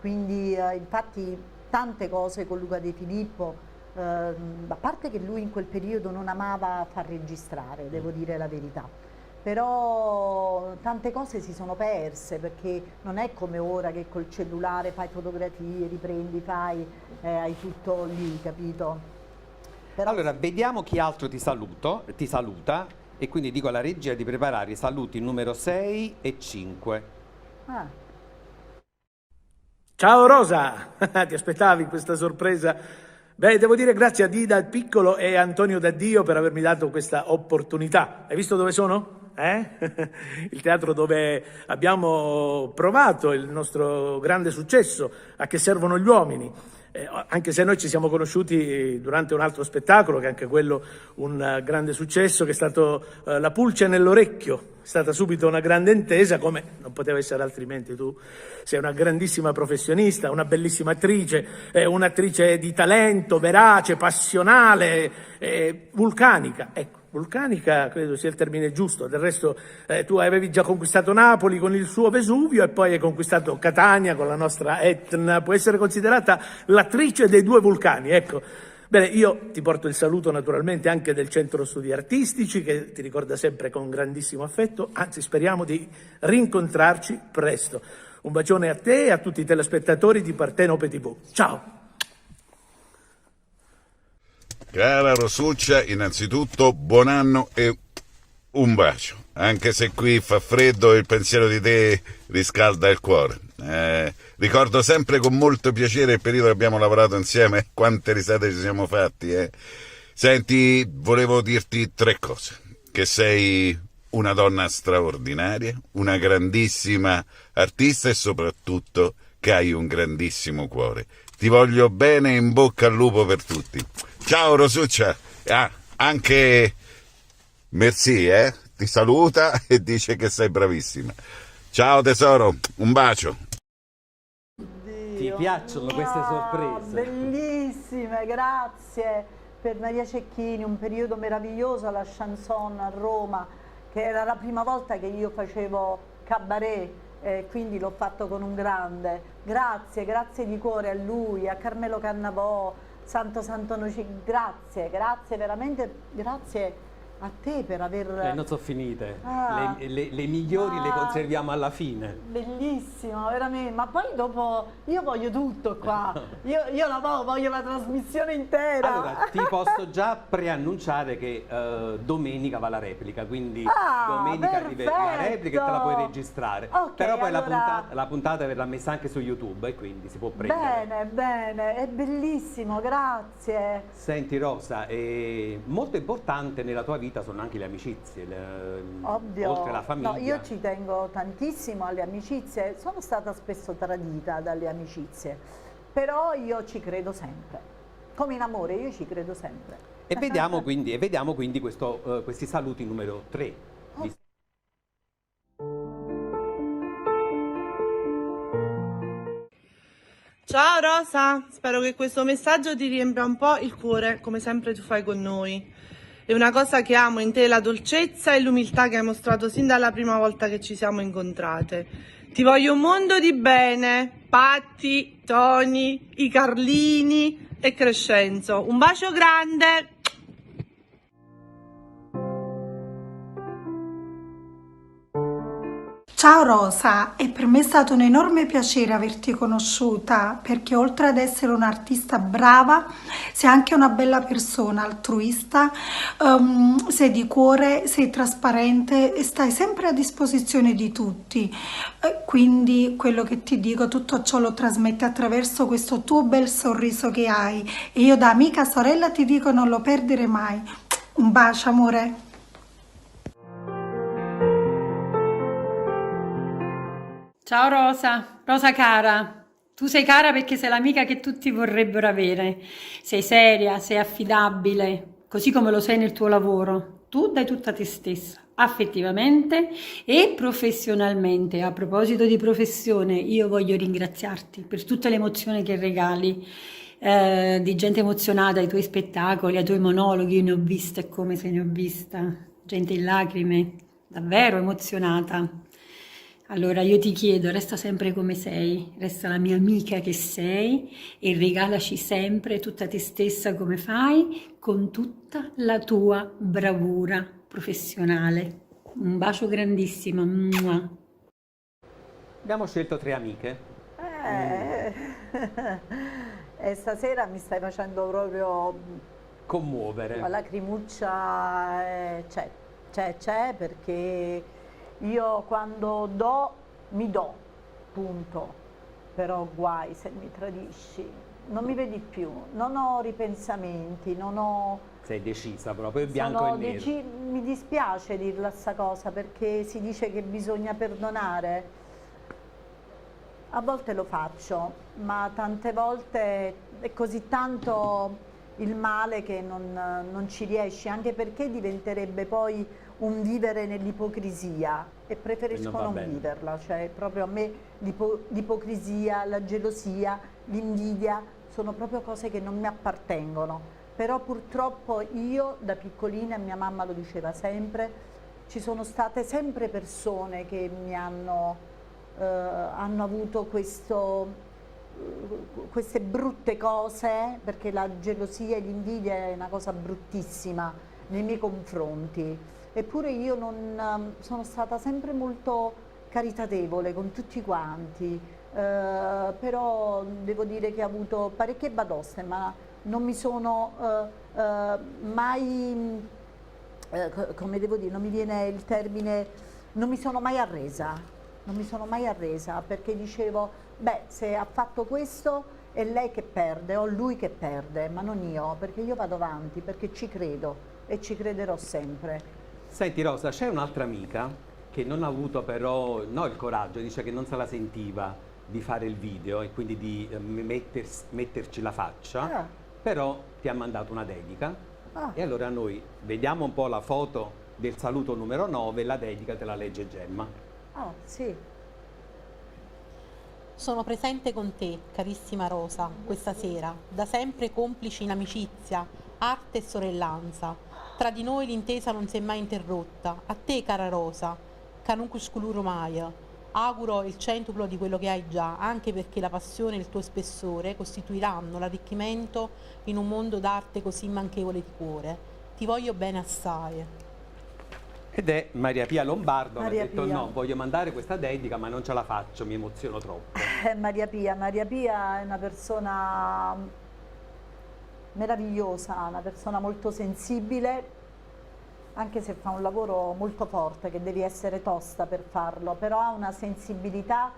quindi infatti tante cose con Luca De Filippo, a parte che lui in quel periodo non amava far registrare, devo dire la verità, però tante cose si sono perse perché non è come ora che col cellulare fai fotografie, riprendi, hai tutto lì, capito? Però allora, vediamo chi altro ti saluta e quindi dico alla regia di preparare i saluti numero 6 e 5. Ciao Rosa, ti aspettavi questa sorpresa? Beh, devo dire grazie a Dida il Piccolo e Antonio Daddio per avermi dato questa opportunità. Hai visto dove sono? Il teatro dove abbiamo provato il nostro grande successo, A che servono gli uomini. Anche se noi ci siamo conosciuti durante un altro spettacolo, che è anche quello un grande successo, che è stato La pulce nell'orecchio. È stata subito una grande intesa, come non poteva essere altrimenti. Tu sei una grandissima professionista, una bellissima attrice, un'attrice di talento, verace, passionale, vulcanica. Ecco, vulcanica credo sia il termine giusto. Del resto tu avevi già conquistato Napoli con il suo Vesuvio e poi hai conquistato Catania con la nostra Etna. Può essere considerata l'attrice dei due vulcani, ecco. Bene, io ti porto il saluto naturalmente anche del Centro Studi Artistici, che ti ricorda sempre con grandissimo affetto, anzi speriamo di rincontrarci presto. Un bacione a te e a tutti i telespettatori di Partenope TV. Ciao! Cara Rosuccia, innanzitutto buon anno e un bacio, anche se qui fa freddo e il pensiero di te riscalda il cuore. Ricordo sempre con molto piacere il periodo che abbiamo lavorato insieme, quante risate ci siamo fatti. Senti, volevo dirti 3 cose: che sei una donna straordinaria, una grandissima artista e soprattutto che hai un grandissimo cuore. Ti voglio bene, in bocca al lupo per tutti. Ciao Rosuccia, anche Merci ti saluta e dice che sei bravissima. Ciao tesoro, un bacio. Ti piacciono queste sorprese? Bellissime, grazie per Maria Cecchini, un periodo meraviglioso alla Chanson a Roma, che era la prima volta che io facevo cabaret, quindi l'ho fatto con un grande. Grazie, grazie di cuore a lui, a Carmelo Cannavò, Santo Noci, grazie veramente, grazie a te per aver... non sono finite, le migliori le conserviamo alla fine. Bellissimo, veramente, ma poi dopo io voglio tutto qua, io voglio la trasmissione intera. Allora, ti posso già preannunciare che domenica va la replica, quindi domenica arriva la replica e te la puoi registrare. Okay, però poi allora... la puntata verrà messa anche su YouTube e quindi si può prendere. Bene, è bellissimo, grazie. Senti Rosa, molto importante nella tua vita sono anche le amicizie, ovvio, oltre alla famiglia. No, io ci tengo tantissimo alle amicizie, sono stata spesso tradita dalle amicizie, però io ci credo sempre, come in amore io ci credo sempre. E vediamo quindi questi saluti numero 3. Ciao Rosa, spero che questo messaggio ti riempia un po' il cuore, come sempre tu fai con noi. È una cosa che amo in te, la dolcezza e l'umiltà che hai mostrato sin dalla prima volta che ci siamo incontrate. Ti voglio un mondo di bene, Patti, Toni, i Carlini e Crescenzo. Un bacio grande! Ciao Rosa, e per me è stato un enorme piacere averti conosciuta, perché oltre ad essere un'artista brava, sei anche una bella persona, altruista, sei di cuore, sei trasparente e stai sempre a disposizione di tutti. Quindi quello che ti dico, tutto ciò lo trasmetti attraverso questo tuo bel sorriso che hai, e io da amica sorella ti dico non lo perdere mai. Un bacio amore. Ciao Rosa, Rosa cara, tu sei cara perché sei l'amica che tutti vorrebbero avere, sei seria, sei affidabile, così come lo sei nel tuo lavoro, tu dai tutta te stessa, affettivamente e professionalmente. A proposito di professione, io voglio ringraziarti per tutte le emozioni che regali, di gente emozionata ai tuoi spettacoli, ai tuoi monologhi, io ne ho viste come se ne ho vista, gente in lacrime, davvero emozionata. Allora io ti chiedo, resta sempre come sei, resta la mia amica che sei e regalaci sempre tutta te stessa come fai, con tutta la tua bravura professionale. Un bacio grandissimo. Mua. Abbiamo scelto 3 amiche. E stasera mi stai facendo proprio Commuovere. la lacrimuccia, c'è perché io quando do, mi do, punto. Però guai se mi tradisci, non mi vedi più, non ho ripensamenti, non ho... Sei decisa proprio, è bianco e nero. Mi dispiace dirla sta cosa perché si dice che bisogna perdonare. A volte lo faccio, ma tante volte è così tanto il male che non ci riesci, anche perché diventerebbe poi un vivere nell'ipocrisia e preferisco non viverla, cioè proprio a me l'ipocrisia, la gelosia, l'invidia sono proprio cose che non mi appartengono, però purtroppo io da piccolina, mia mamma lo diceva sempre, ci sono state sempre persone che mi hanno avuto queste brutte cose, perché la gelosia e l'invidia è una cosa bruttissima nei miei confronti. Eppure io sono stata sempre molto caritatevole con tutti quanti, però devo dire che ho avuto parecchie batoste, ma non mi sono mai, come devo dire, non mi viene il termine, non mi sono mai arresa. Non mi sono mai arresa perché dicevo, beh, se ha fatto questo è lei che perde o lui che perde, ma non io, perché io vado avanti, perché ci credo e ci crederò sempre. Senti Rosa, c'è un'altra amica che non ha avuto però il coraggio, dice che non se la sentiva di fare il video e quindi di metterci la faccia, però ti ha mandato una dedica e allora noi vediamo un po' la foto del saluto numero 9 e la dedica te la legge Gemma. Oh, sì. Sono presente con te, carissima Rosa, questa sera, da sempre complici in amicizia, arte e sorellanza. Tra di noi l'intesa non si è mai interrotta. A te, cara Rosa, canucusculuro maia, auguro il centuplo di quello che hai già, anche perché la passione e il tuo spessore costituiranno l'arricchimento in un mondo d'arte così manchevole di cuore. Ti voglio bene assai. Ed è Maria Pia Lombardo Maria che ha detto Pia. no, voglio mandare questa dedica ma non ce la faccio, mi emoziono troppo. Maria Pia è una persona meravigliosa, una persona molto sensibile, anche se fa un lavoro molto forte, che devi essere tosta per farlo, però ha una sensibilità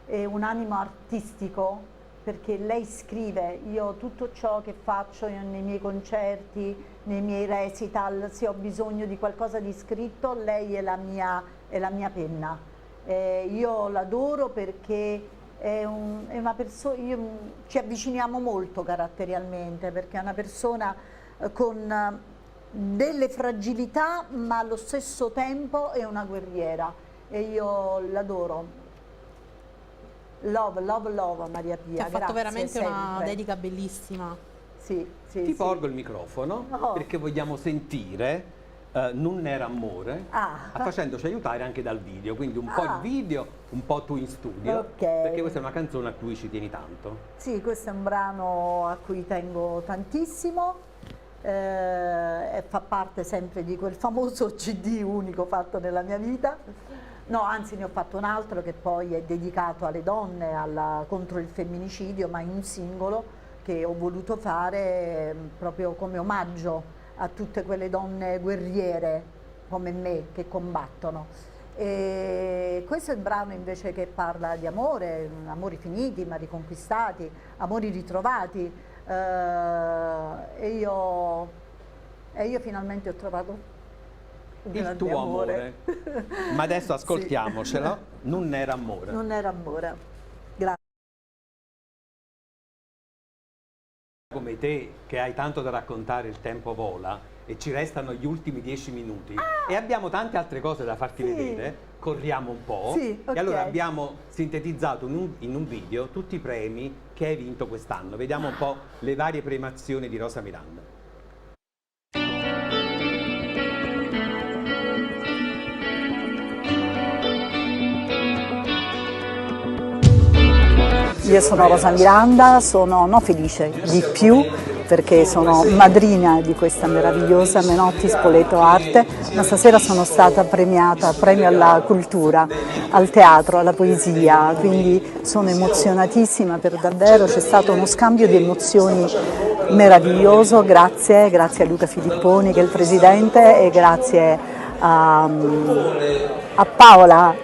e un animo artistico, perché lei scrive. Io tutto ciò che faccio nei miei concerti, nei miei recital, se ho bisogno di qualcosa di scritto, lei è la mia penna. Io l'adoro perché è una persona, ci avviciniamo molto caratterialmente, perché è una persona con delle fragilità ma allo stesso tempo è una guerriera e io l'adoro. Love Maria Pia. Ti ha fatto grazie, veramente una sempre. dedica bellissima. Ti porgo il microfono perché vogliamo sentire Non era amore, facendoci aiutare anche dal video, quindi un po' il video, un po' tu in studio, perché questa è una canzone a cui ci tieni tanto. Sì, questo è un brano a cui tengo tantissimo, e fa parte sempre di quel famoso CD unico fatto nella mia vita. No, anzi ne ho fatto un altro che poi è dedicato alle donne, contro il femminicidio, ma in un singolo che ho voluto fare proprio come omaggio a tutte quelle donne guerriere come me che combattono. E questo è il brano invece che parla di amore, amori finiti ma riconquistati, amori ritrovati, e io finalmente ho trovato Il tuo amore. Ma adesso ascoltiamocelo. Sì. Non era amore. Non era amore. Grazie. Come te, che hai tanto da raccontare, il tempo vola e ci restano gli ultimi 10 minuti e abbiamo tante altre cose da farti vedere, corriamo un po'. Sì, okay. E allora abbiamo sintetizzato in un video tutti i premi che hai vinto quest'anno. Vediamo un po' le varie premiazioni di Rosa Miranda. Io sono Rosa Miranda, sono felice di più perché sono madrina di questa meravigliosa Menotti Spoleto Arte, ma stasera sono stata premiata, premio alla cultura, al teatro, alla poesia, quindi sono emozionatissima per davvero, c'è stato uno scambio di emozioni meraviglioso, grazie a Luca Filipponi che è il presidente e grazie a Paola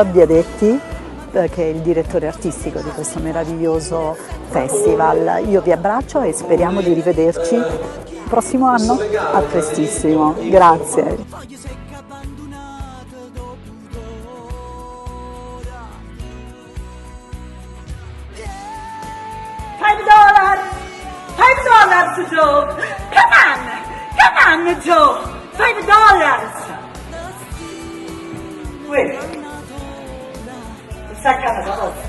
Biadetti, che è il direttore artistico di questo meraviglioso festival. Io vi abbraccio e speriamo di rivederci il prossimo anno, a prestissimo. Grazie. $5 Joe! Come on Joe! $5! Wait. Saccata la cosa.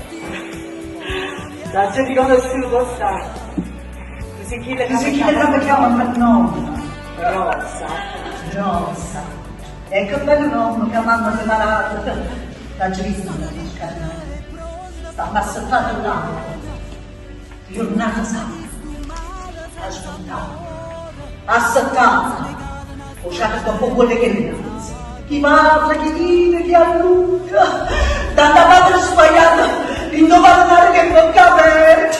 La già riconosciuto sta. Così chi le chiama il nome? Rosa. E che bello nome che mamma si malata. La giurista non la sta massattato l'anno. Giornata santa. Aspettata. Ho sciato dopo quelle che ne chi parla, chi dice, chi annuncia, tanta madre sbagliata, indovinare che bocca aperta.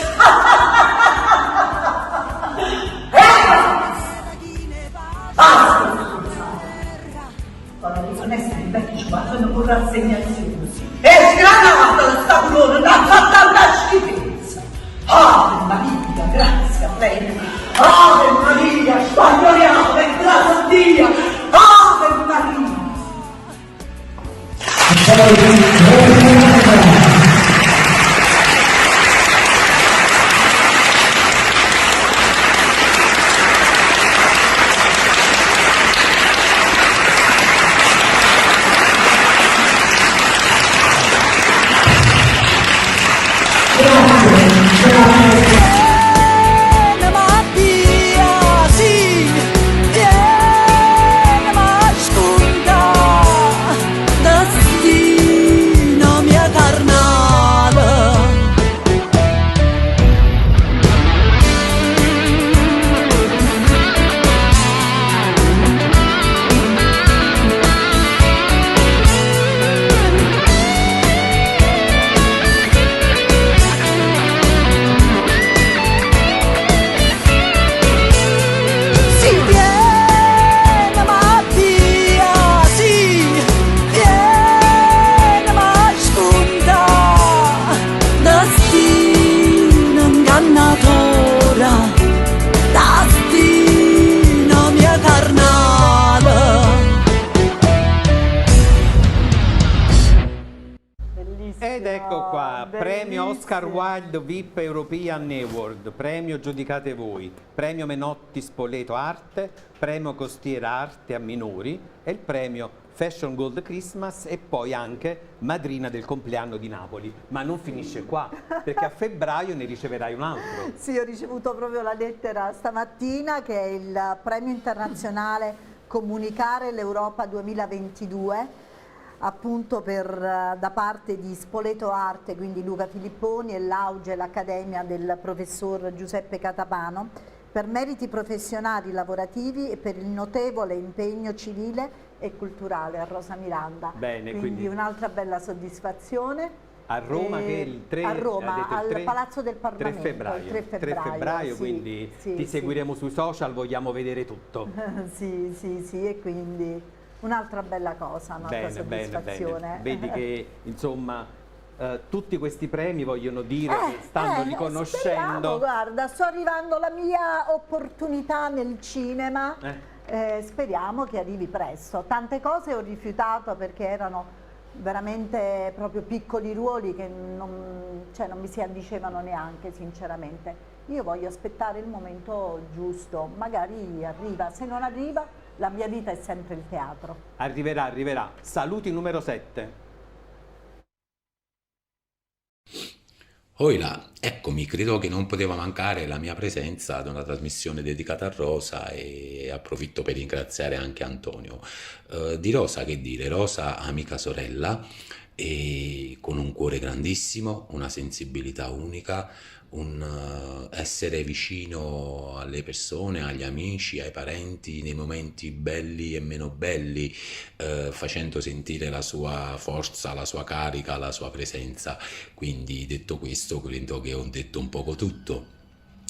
Basta! Quando le finestre di vecchi ci battono con rassegnazione. E sgranata la stagione, l'ha fatta una schifezza. Ave Maria, grazie a lei. Ave Maria, spagnoliamo, grazie a Dio. Ave Maria. Ed ecco qua, premio Oscar Wilde VIP European Award, premio Giudicate Voi, premio Menotti Spoleto Arte, premio Costiera Arte a Minori e il premio Fashion Gold Christmas e poi anche madrina del compleanno di Napoli. Ma non finisce qua, perché a febbraio ne riceverai un altro. Sì, ho ricevuto proprio la lettera stamattina che è il premio internazionale Comunicare l'Europa 2022. Appunto da parte di Spoleto Arte, quindi Luca Filipponi e l'Auge, l'Accademia del professor Giuseppe Catapano, per meriti professionali lavorativi e per il notevole impegno civile e culturale a Rosa Miranda. Bene, quindi un'altra bella soddisfazione. A Roma che è il 3, a Roma, al 3, Palazzo del Parlamento, 3 febbraio, sì, quindi sì, ti seguiremo sui social, vogliamo vedere tutto. sì, e quindi un'altra bella cosa, un'altra soddisfazione. Bene. Vedi che insomma tutti questi premi vogliono dire che stanno riconoscendo. Speriamo, guarda, sto arrivando alla mia opportunità nel cinema. speriamo che arrivi presto. Tante cose ho rifiutato perché erano veramente proprio piccoli ruoli che non mi si addicevano neanche, sinceramente. Io voglio aspettare il momento giusto, magari arriva, se non arriva la mia vita è sempre il teatro. Arriverà, arriverà. Saluti numero 7. Oila, eccomi, credo che non poteva mancare la mia presenza ad una trasmissione dedicata a Rosa e approfitto per ringraziare anche Antonio. Di Rosa che dire, Rosa amica sorella e con un cuore grandissimo, una sensibilità unica, un essere vicino alle persone, agli amici, ai parenti nei momenti belli e meno belli, facendo sentire la sua forza, la sua carica, la sua presenza. Quindi detto questo, credo che ho detto un poco tutto.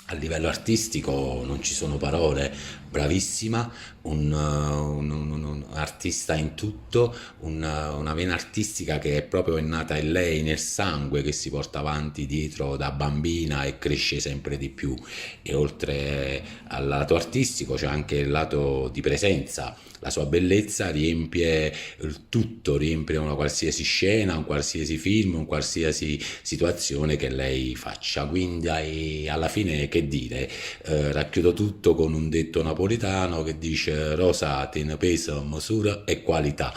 A livello artistico non ci sono parole, bravissima, un artista in tutto, una vena artistica che è proprio innata in lei, nel sangue, che si porta avanti dietro da bambina e cresce sempre di più. E oltre al lato artistico c'è anche il lato di presenza. La sua bellezza riempie il tutto, riempie una qualsiasi scena, un qualsiasi film, un qualsiasi situazione che lei faccia. Quindi alla fine che dire, racchiudo tutto con un detto napoletano che dice Rosa tiene peso, misura e qualità.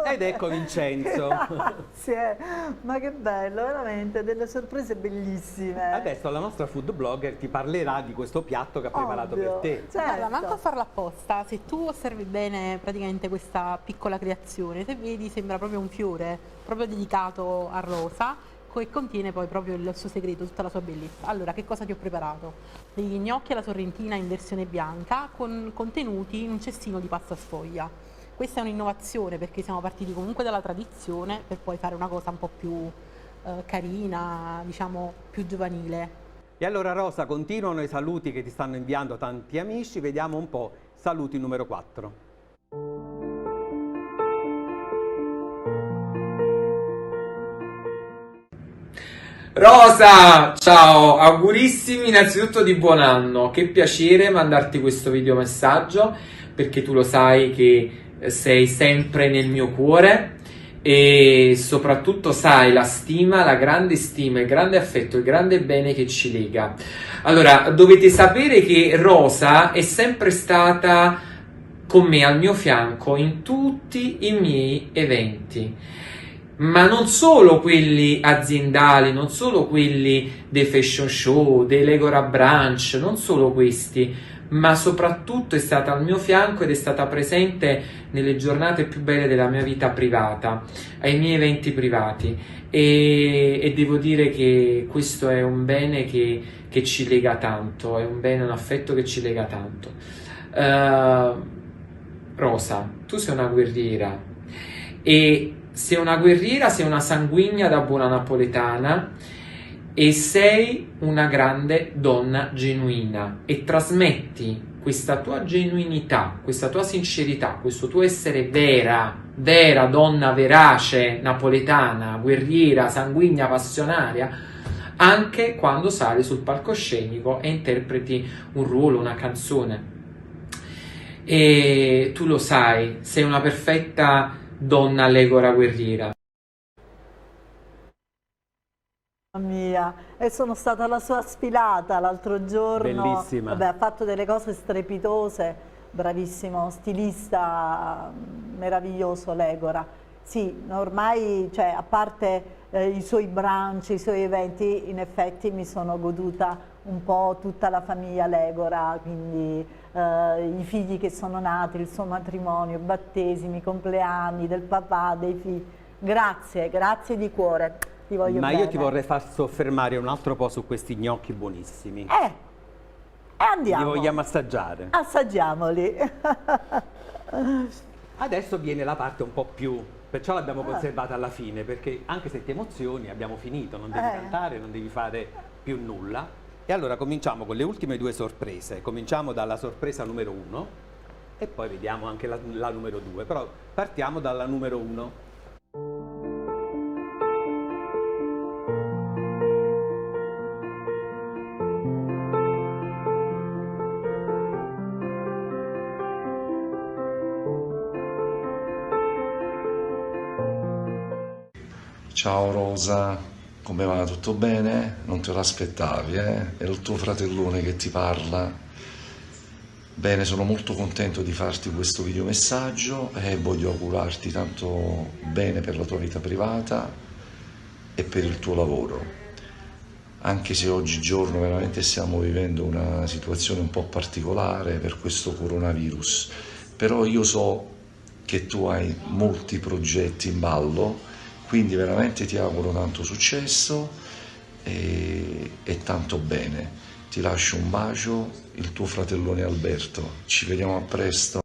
Ed ecco Vincenzo. Grazie, ma che bello, veramente, delle sorprese bellissime. Adesso la nostra food blogger ti parlerà di questo piatto che ha preparato per te. Guarda, manco a farlo apposta, se tu osservi bene praticamente questa piccola creazione, se vedi sembra proprio un fiore, proprio dedicato a Rosa, e contiene poi proprio il suo segreto, tutta la sua bellezza. Allora, che cosa ti ho preparato? Degli gnocchi alla sorrentina in versione bianca, contenuti in un cestino di pasta sfoglia. Questa è un'innovazione perché siamo partiti comunque dalla tradizione per poi fare una cosa un po' più carina, diciamo più giovanile. E allora Rosa, continuano i saluti che ti stanno inviando tanti amici, vediamo un po', saluti numero 4. Rosa, ciao, augurissimi innanzitutto di buon anno, che piacere mandarti questo videomessaggio perché tu lo sai che sei sempre nel mio cuore e soprattutto sai la stima, la grande stima, il grande affetto, il grande bene che ci lega. Allora, dovete sapere che Rosa è sempre stata con me al mio fianco in tutti i miei eventi. Ma non solo quelli aziendali, non solo quelli dei fashion show, dei Legora Brunch, non solo questi, ma soprattutto è stata al mio fianco ed è stata presente nelle giornate più belle della mia vita privata, ai miei eventi privati e devo dire che questo è un bene che ci lega tanto, è un bene, un affetto che ci lega tanto. Rosa, tu sei una guerriera e sei una guerriera, sei una sanguigna da buona napoletana e sei una grande donna genuina e trasmetti questa tua genuinità, questa tua sincerità, questo tuo essere vera donna verace, napoletana, guerriera, sanguigna, passionaria, anche quando sali sul palcoscenico e interpreti un ruolo, una canzone. E tu lo sai, sei una perfetta donna legora guerriera. Mamma mia, e sono stata la sua sfilata l'altro giorno. Bellissima. Vabbè, ha fatto delle cose strepitose, bravissimo, stilista meraviglioso Legora. Sì, ormai, cioè, a parte i suoi brunch, i suoi eventi, in effetti mi sono goduta un po' tutta la famiglia Legora, quindi i figli che sono nati, il suo matrimonio, battesimi, compleanni del papà, dei figli. Grazie, grazie di cuore, ti voglio bene. Ma io ti vorrei far soffermare un altro po' su questi gnocchi buonissimi. Andiamo. Li vogliamo assaggiare. Assaggiamoli. Adesso viene la parte un po' più, perciò l'abbiamo conservata alla fine, perché anche se ti emozioni abbiamo finito, non devi cantare, non devi fare più nulla. E allora cominciamo con le ultime due sorprese. Cominciamo dalla sorpresa numero 1 e poi vediamo anche la numero 2, però partiamo dalla numero 1. Ciao Rosa, come va? Tutto bene? Non te l'aspettavi, eh? È il tuo fratellone che ti parla. Bene, sono molto contento di farti questo videomessaggio e voglio augurarti tanto bene per la tua vita privata e per il tuo lavoro. Anche se oggigiorno veramente stiamo vivendo una situazione un po' particolare per questo coronavirus, però io so che tu hai molti progetti in ballo, quindi veramente ti auguro tanto successo e tanto bene. Ti lascio un bacio, il tuo fratellone Alberto. Ci vediamo a presto.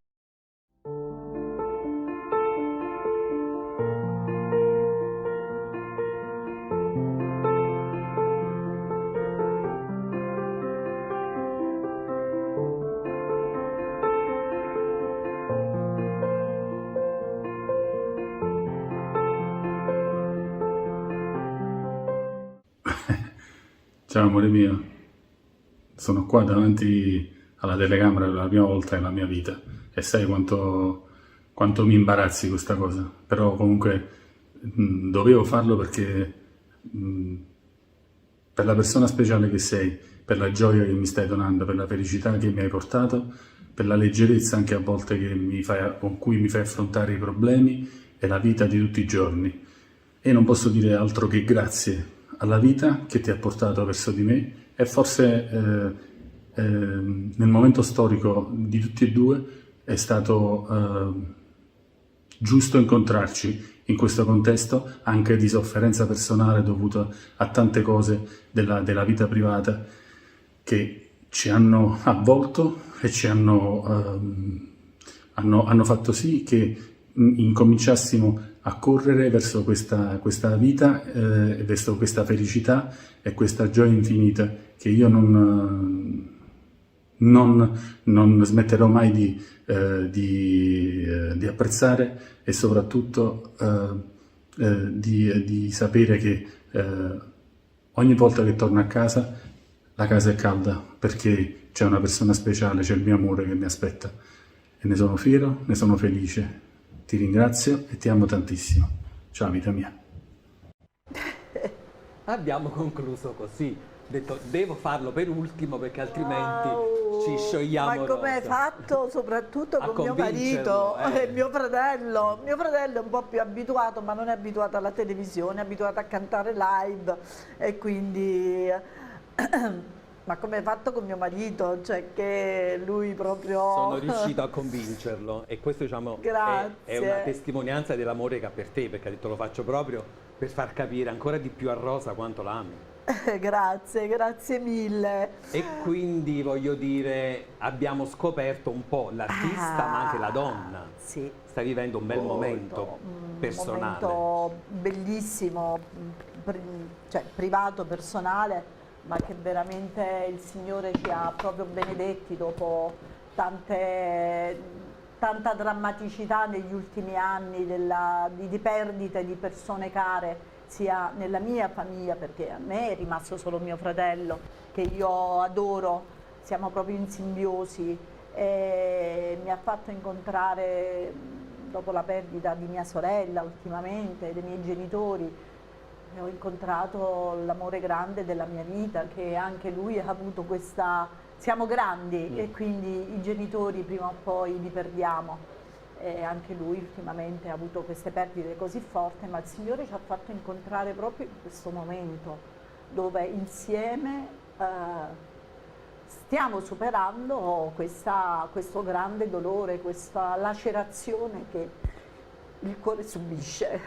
Ciao amore mio, sono qua davanti alla telecamera per la prima volta nella mia vita e sai quanto mi imbarazzi questa cosa, però comunque dovevo farlo perché per la persona speciale che sei, per la gioia che mi stai donando, per la felicità che mi hai portato, per la leggerezza anche a volte con cui mi fai affrontare i problemi e la vita di tutti i giorni. E non posso dire altro che grazie alla vita che ti ha portato verso di me e forse nel momento storico di tutti e due è stato giusto incontrarci in questo contesto anche di sofferenza personale dovuta a tante cose della vita privata che ci hanno avvolto e ci hanno fatto sì che incominciassimo a correre verso questa vita, verso questa felicità e questa gioia infinita che io non smetterò mai di apprezzare e soprattutto di sapere che ogni volta che torno a casa la casa è calda perché c'è una persona speciale, c'è il mio amore che mi aspetta e ne sono fiero, ne sono felice. Ti ringrazio e ti amo tantissimo. Ciao vita mia. Abbiamo concluso così. Ho detto devo farlo per ultimo perché altrimenti ci sciogliamo. Ma come hai fatto soprattutto con mio marito e mio fratello? Mio fratello è un po' più abituato, ma non è abituato alla televisione, è abituato a cantare live e quindi... Ma come hai fatto con mio marito? Cioè che lui proprio... Sono riuscito a convincerlo e questo diciamo è una testimonianza dell'amore che ha per te, perché ha detto lo faccio proprio per far capire ancora di più a Rosa quanto l'ami. Grazie, grazie mille. E quindi voglio dire, abbiamo scoperto un po' l'artista ma anche la donna. Sì. Sta vivendo un bel momento personale. Un momento bellissimo, cioè privato, personale, ma che veramente il Signore ci ha proprio benedetti dopo tanta drammaticità negli ultimi anni di perdite di persone care, sia nella mia famiglia, perché a me è rimasto solo mio fratello, che io adoro, siamo proprio in simbiosi, e mi ha fatto incontrare, dopo la perdita di mia sorella ultimamente, dei miei genitori, ho incontrato l'amore grande della mia vita, che anche lui ha avuto questa... Siamo grandi e quindi i genitori prima o poi li perdiamo. E anche lui ultimamente ha avuto queste perdite così forti, ma il Signore ci ha fatto incontrare proprio in questo momento, dove insieme stiamo superando questo grande dolore, questa lacerazione che il cuore subisce.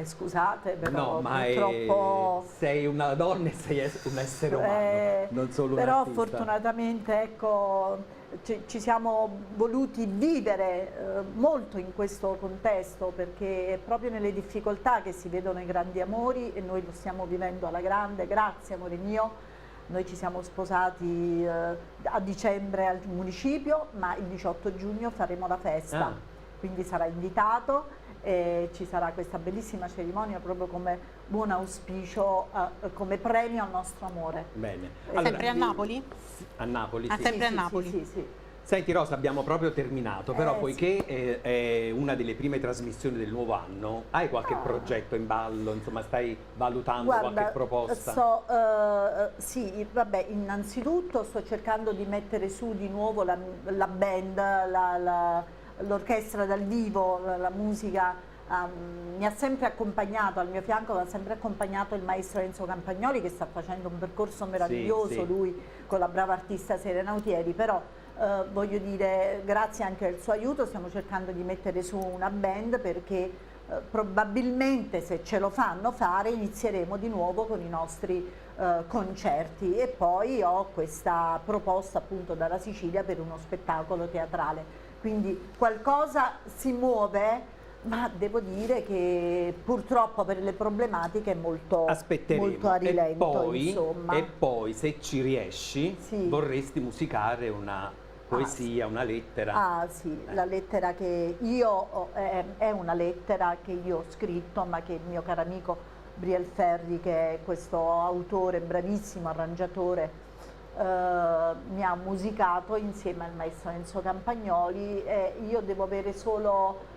Scusate, però no, ma purtroppo... sei una donna e sei un essere umano, non solo un però artista. Fortunatamente ecco, ci siamo voluti vivere molto in questo contesto, perché è proprio nelle difficoltà che si vedono i grandi amori e noi lo stiamo vivendo alla grande. Grazie amore mio, noi ci siamo sposati a dicembre al municipio, ma il 18 giugno faremo la festa, quindi sarà invitato. E ci sarà questa bellissima cerimonia proprio come buon auspicio, come premio al nostro amore. Bene. Allora, sempre a Napoli? A Napoli, sempre a Napoli. Sì. Senti Rosa, abbiamo proprio terminato, però poiché è una delle prime trasmissioni del nuovo anno, hai qualche progetto in ballo? Insomma, stai valutando qualche proposta? Sì, vabbè, innanzitutto sto cercando di mettere su di nuovo la band, l'orchestra dal vivo, la musica. Mi ha sempre accompagnato, al mio fianco mi ha sempre accompagnato il maestro Enzo Campagnoli, che sta facendo un percorso meraviglioso, lui con la brava artista Serena Autieri, però voglio dire, grazie anche al suo aiuto stiamo cercando di mettere su una band, perché probabilmente, se ce lo fanno fare, inizieremo di nuovo con i nostri concerti. E poi ho questa proposta appunto dalla Sicilia per uno spettacolo teatrale, quindi qualcosa si muove, ma devo dire che purtroppo per le problematiche è molto a rilento, insomma. E poi se ci riesci, vorresti musicare una poesia, una lettera. Sì, la lettera che io ho, è una lettera che io ho scritto, ma che il mio caro amico Briel Ferri, che è questo autore, bravissimo arrangiatore, mi ha musicato insieme al maestro Enzo Campagnoli, e io devo avere solo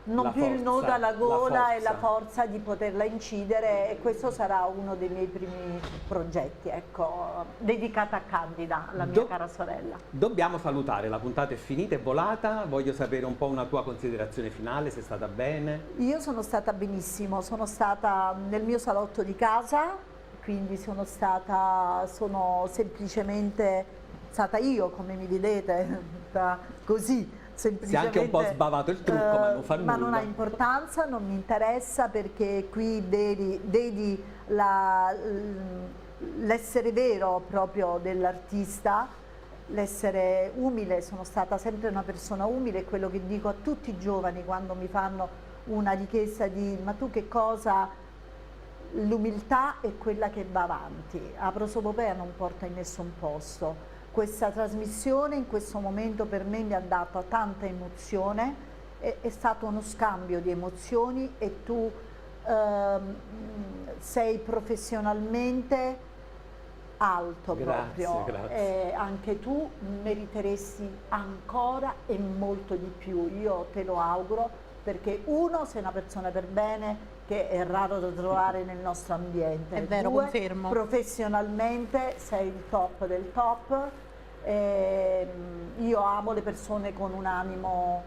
il nodo alla gola e la forza di poterla incidere, e questo sarà uno dei miei primi progetti, ecco, dedicata a Candida, la mia cara sorella. Dobbiamo salutare, la puntata è finita, è volata, voglio sapere un po' una tua considerazione finale, sei stata bene? Io sono stata benissimo, sono stata nel mio salotto di casa, quindi sono semplicemente stata io, come mi vedete, così. Si è anche un po' sbavato il trucco, ma non fa nulla. Ma non ha importanza, non mi interessa, perché qui vedi l'essere vero proprio dell'artista, l'essere umile. Sono stata sempre una persona umile, e quello che dico a tutti i giovani quando mi fanno una richiesta di ma tu che cosa? L'umiltà è quella che va avanti, la prosopopea non porta in nessun posto. Questa trasmissione in questo momento per me mi ha dato tanta emozione, è stato uno scambio di emozioni, e tu sei professionalmente alto. Grazie, proprio. grazie. Anche tu meriteresti ancora e molto di più, io te lo auguro, perché uno, sei una persona per bene, che è raro da trovare nel nostro ambiente. È vero, Due, confermo. Professionalmente sei il top del top. Io amo le persone con un animo,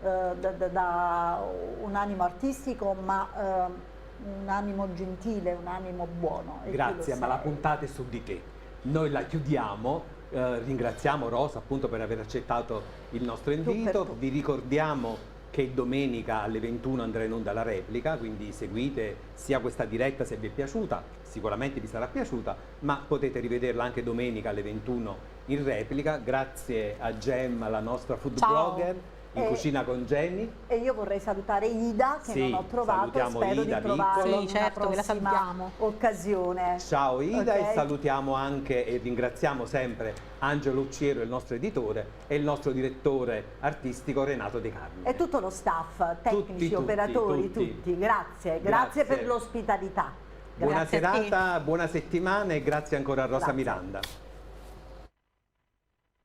un animo artistico, ma un animo gentile, un animo buono. Grazie, ma la puntata è su di te. Noi la chiudiamo, ringraziamo Rosa appunto per aver accettato il nostro invito, vi ricordiamo che domenica alle 21 andrà in onda la replica, quindi seguite sia questa diretta se vi è piaciuta, sicuramente vi sarà piaciuta, ma potete rivederla anche domenica alle 21 in replica. Grazie a Gemma, la nostra food blogger, in cucina con Jenny. E io vorrei salutare Ida, che non ho trovato, spero Ida, di trovarla in certo, una che la prossima salutiamo. occasione. Ciao Ida, Ok? e salutiamo anche e ringraziamo sempre Angelo Ucciero, il nostro editore, e il nostro direttore artistico Renato De Carmine. E tutto lo staff, tecnici, operatori, tutti. Grazie per l'ospitalità. Buona Grazie a te. serata, buona settimana, e grazie ancora a Rosa Grazie. Miranda.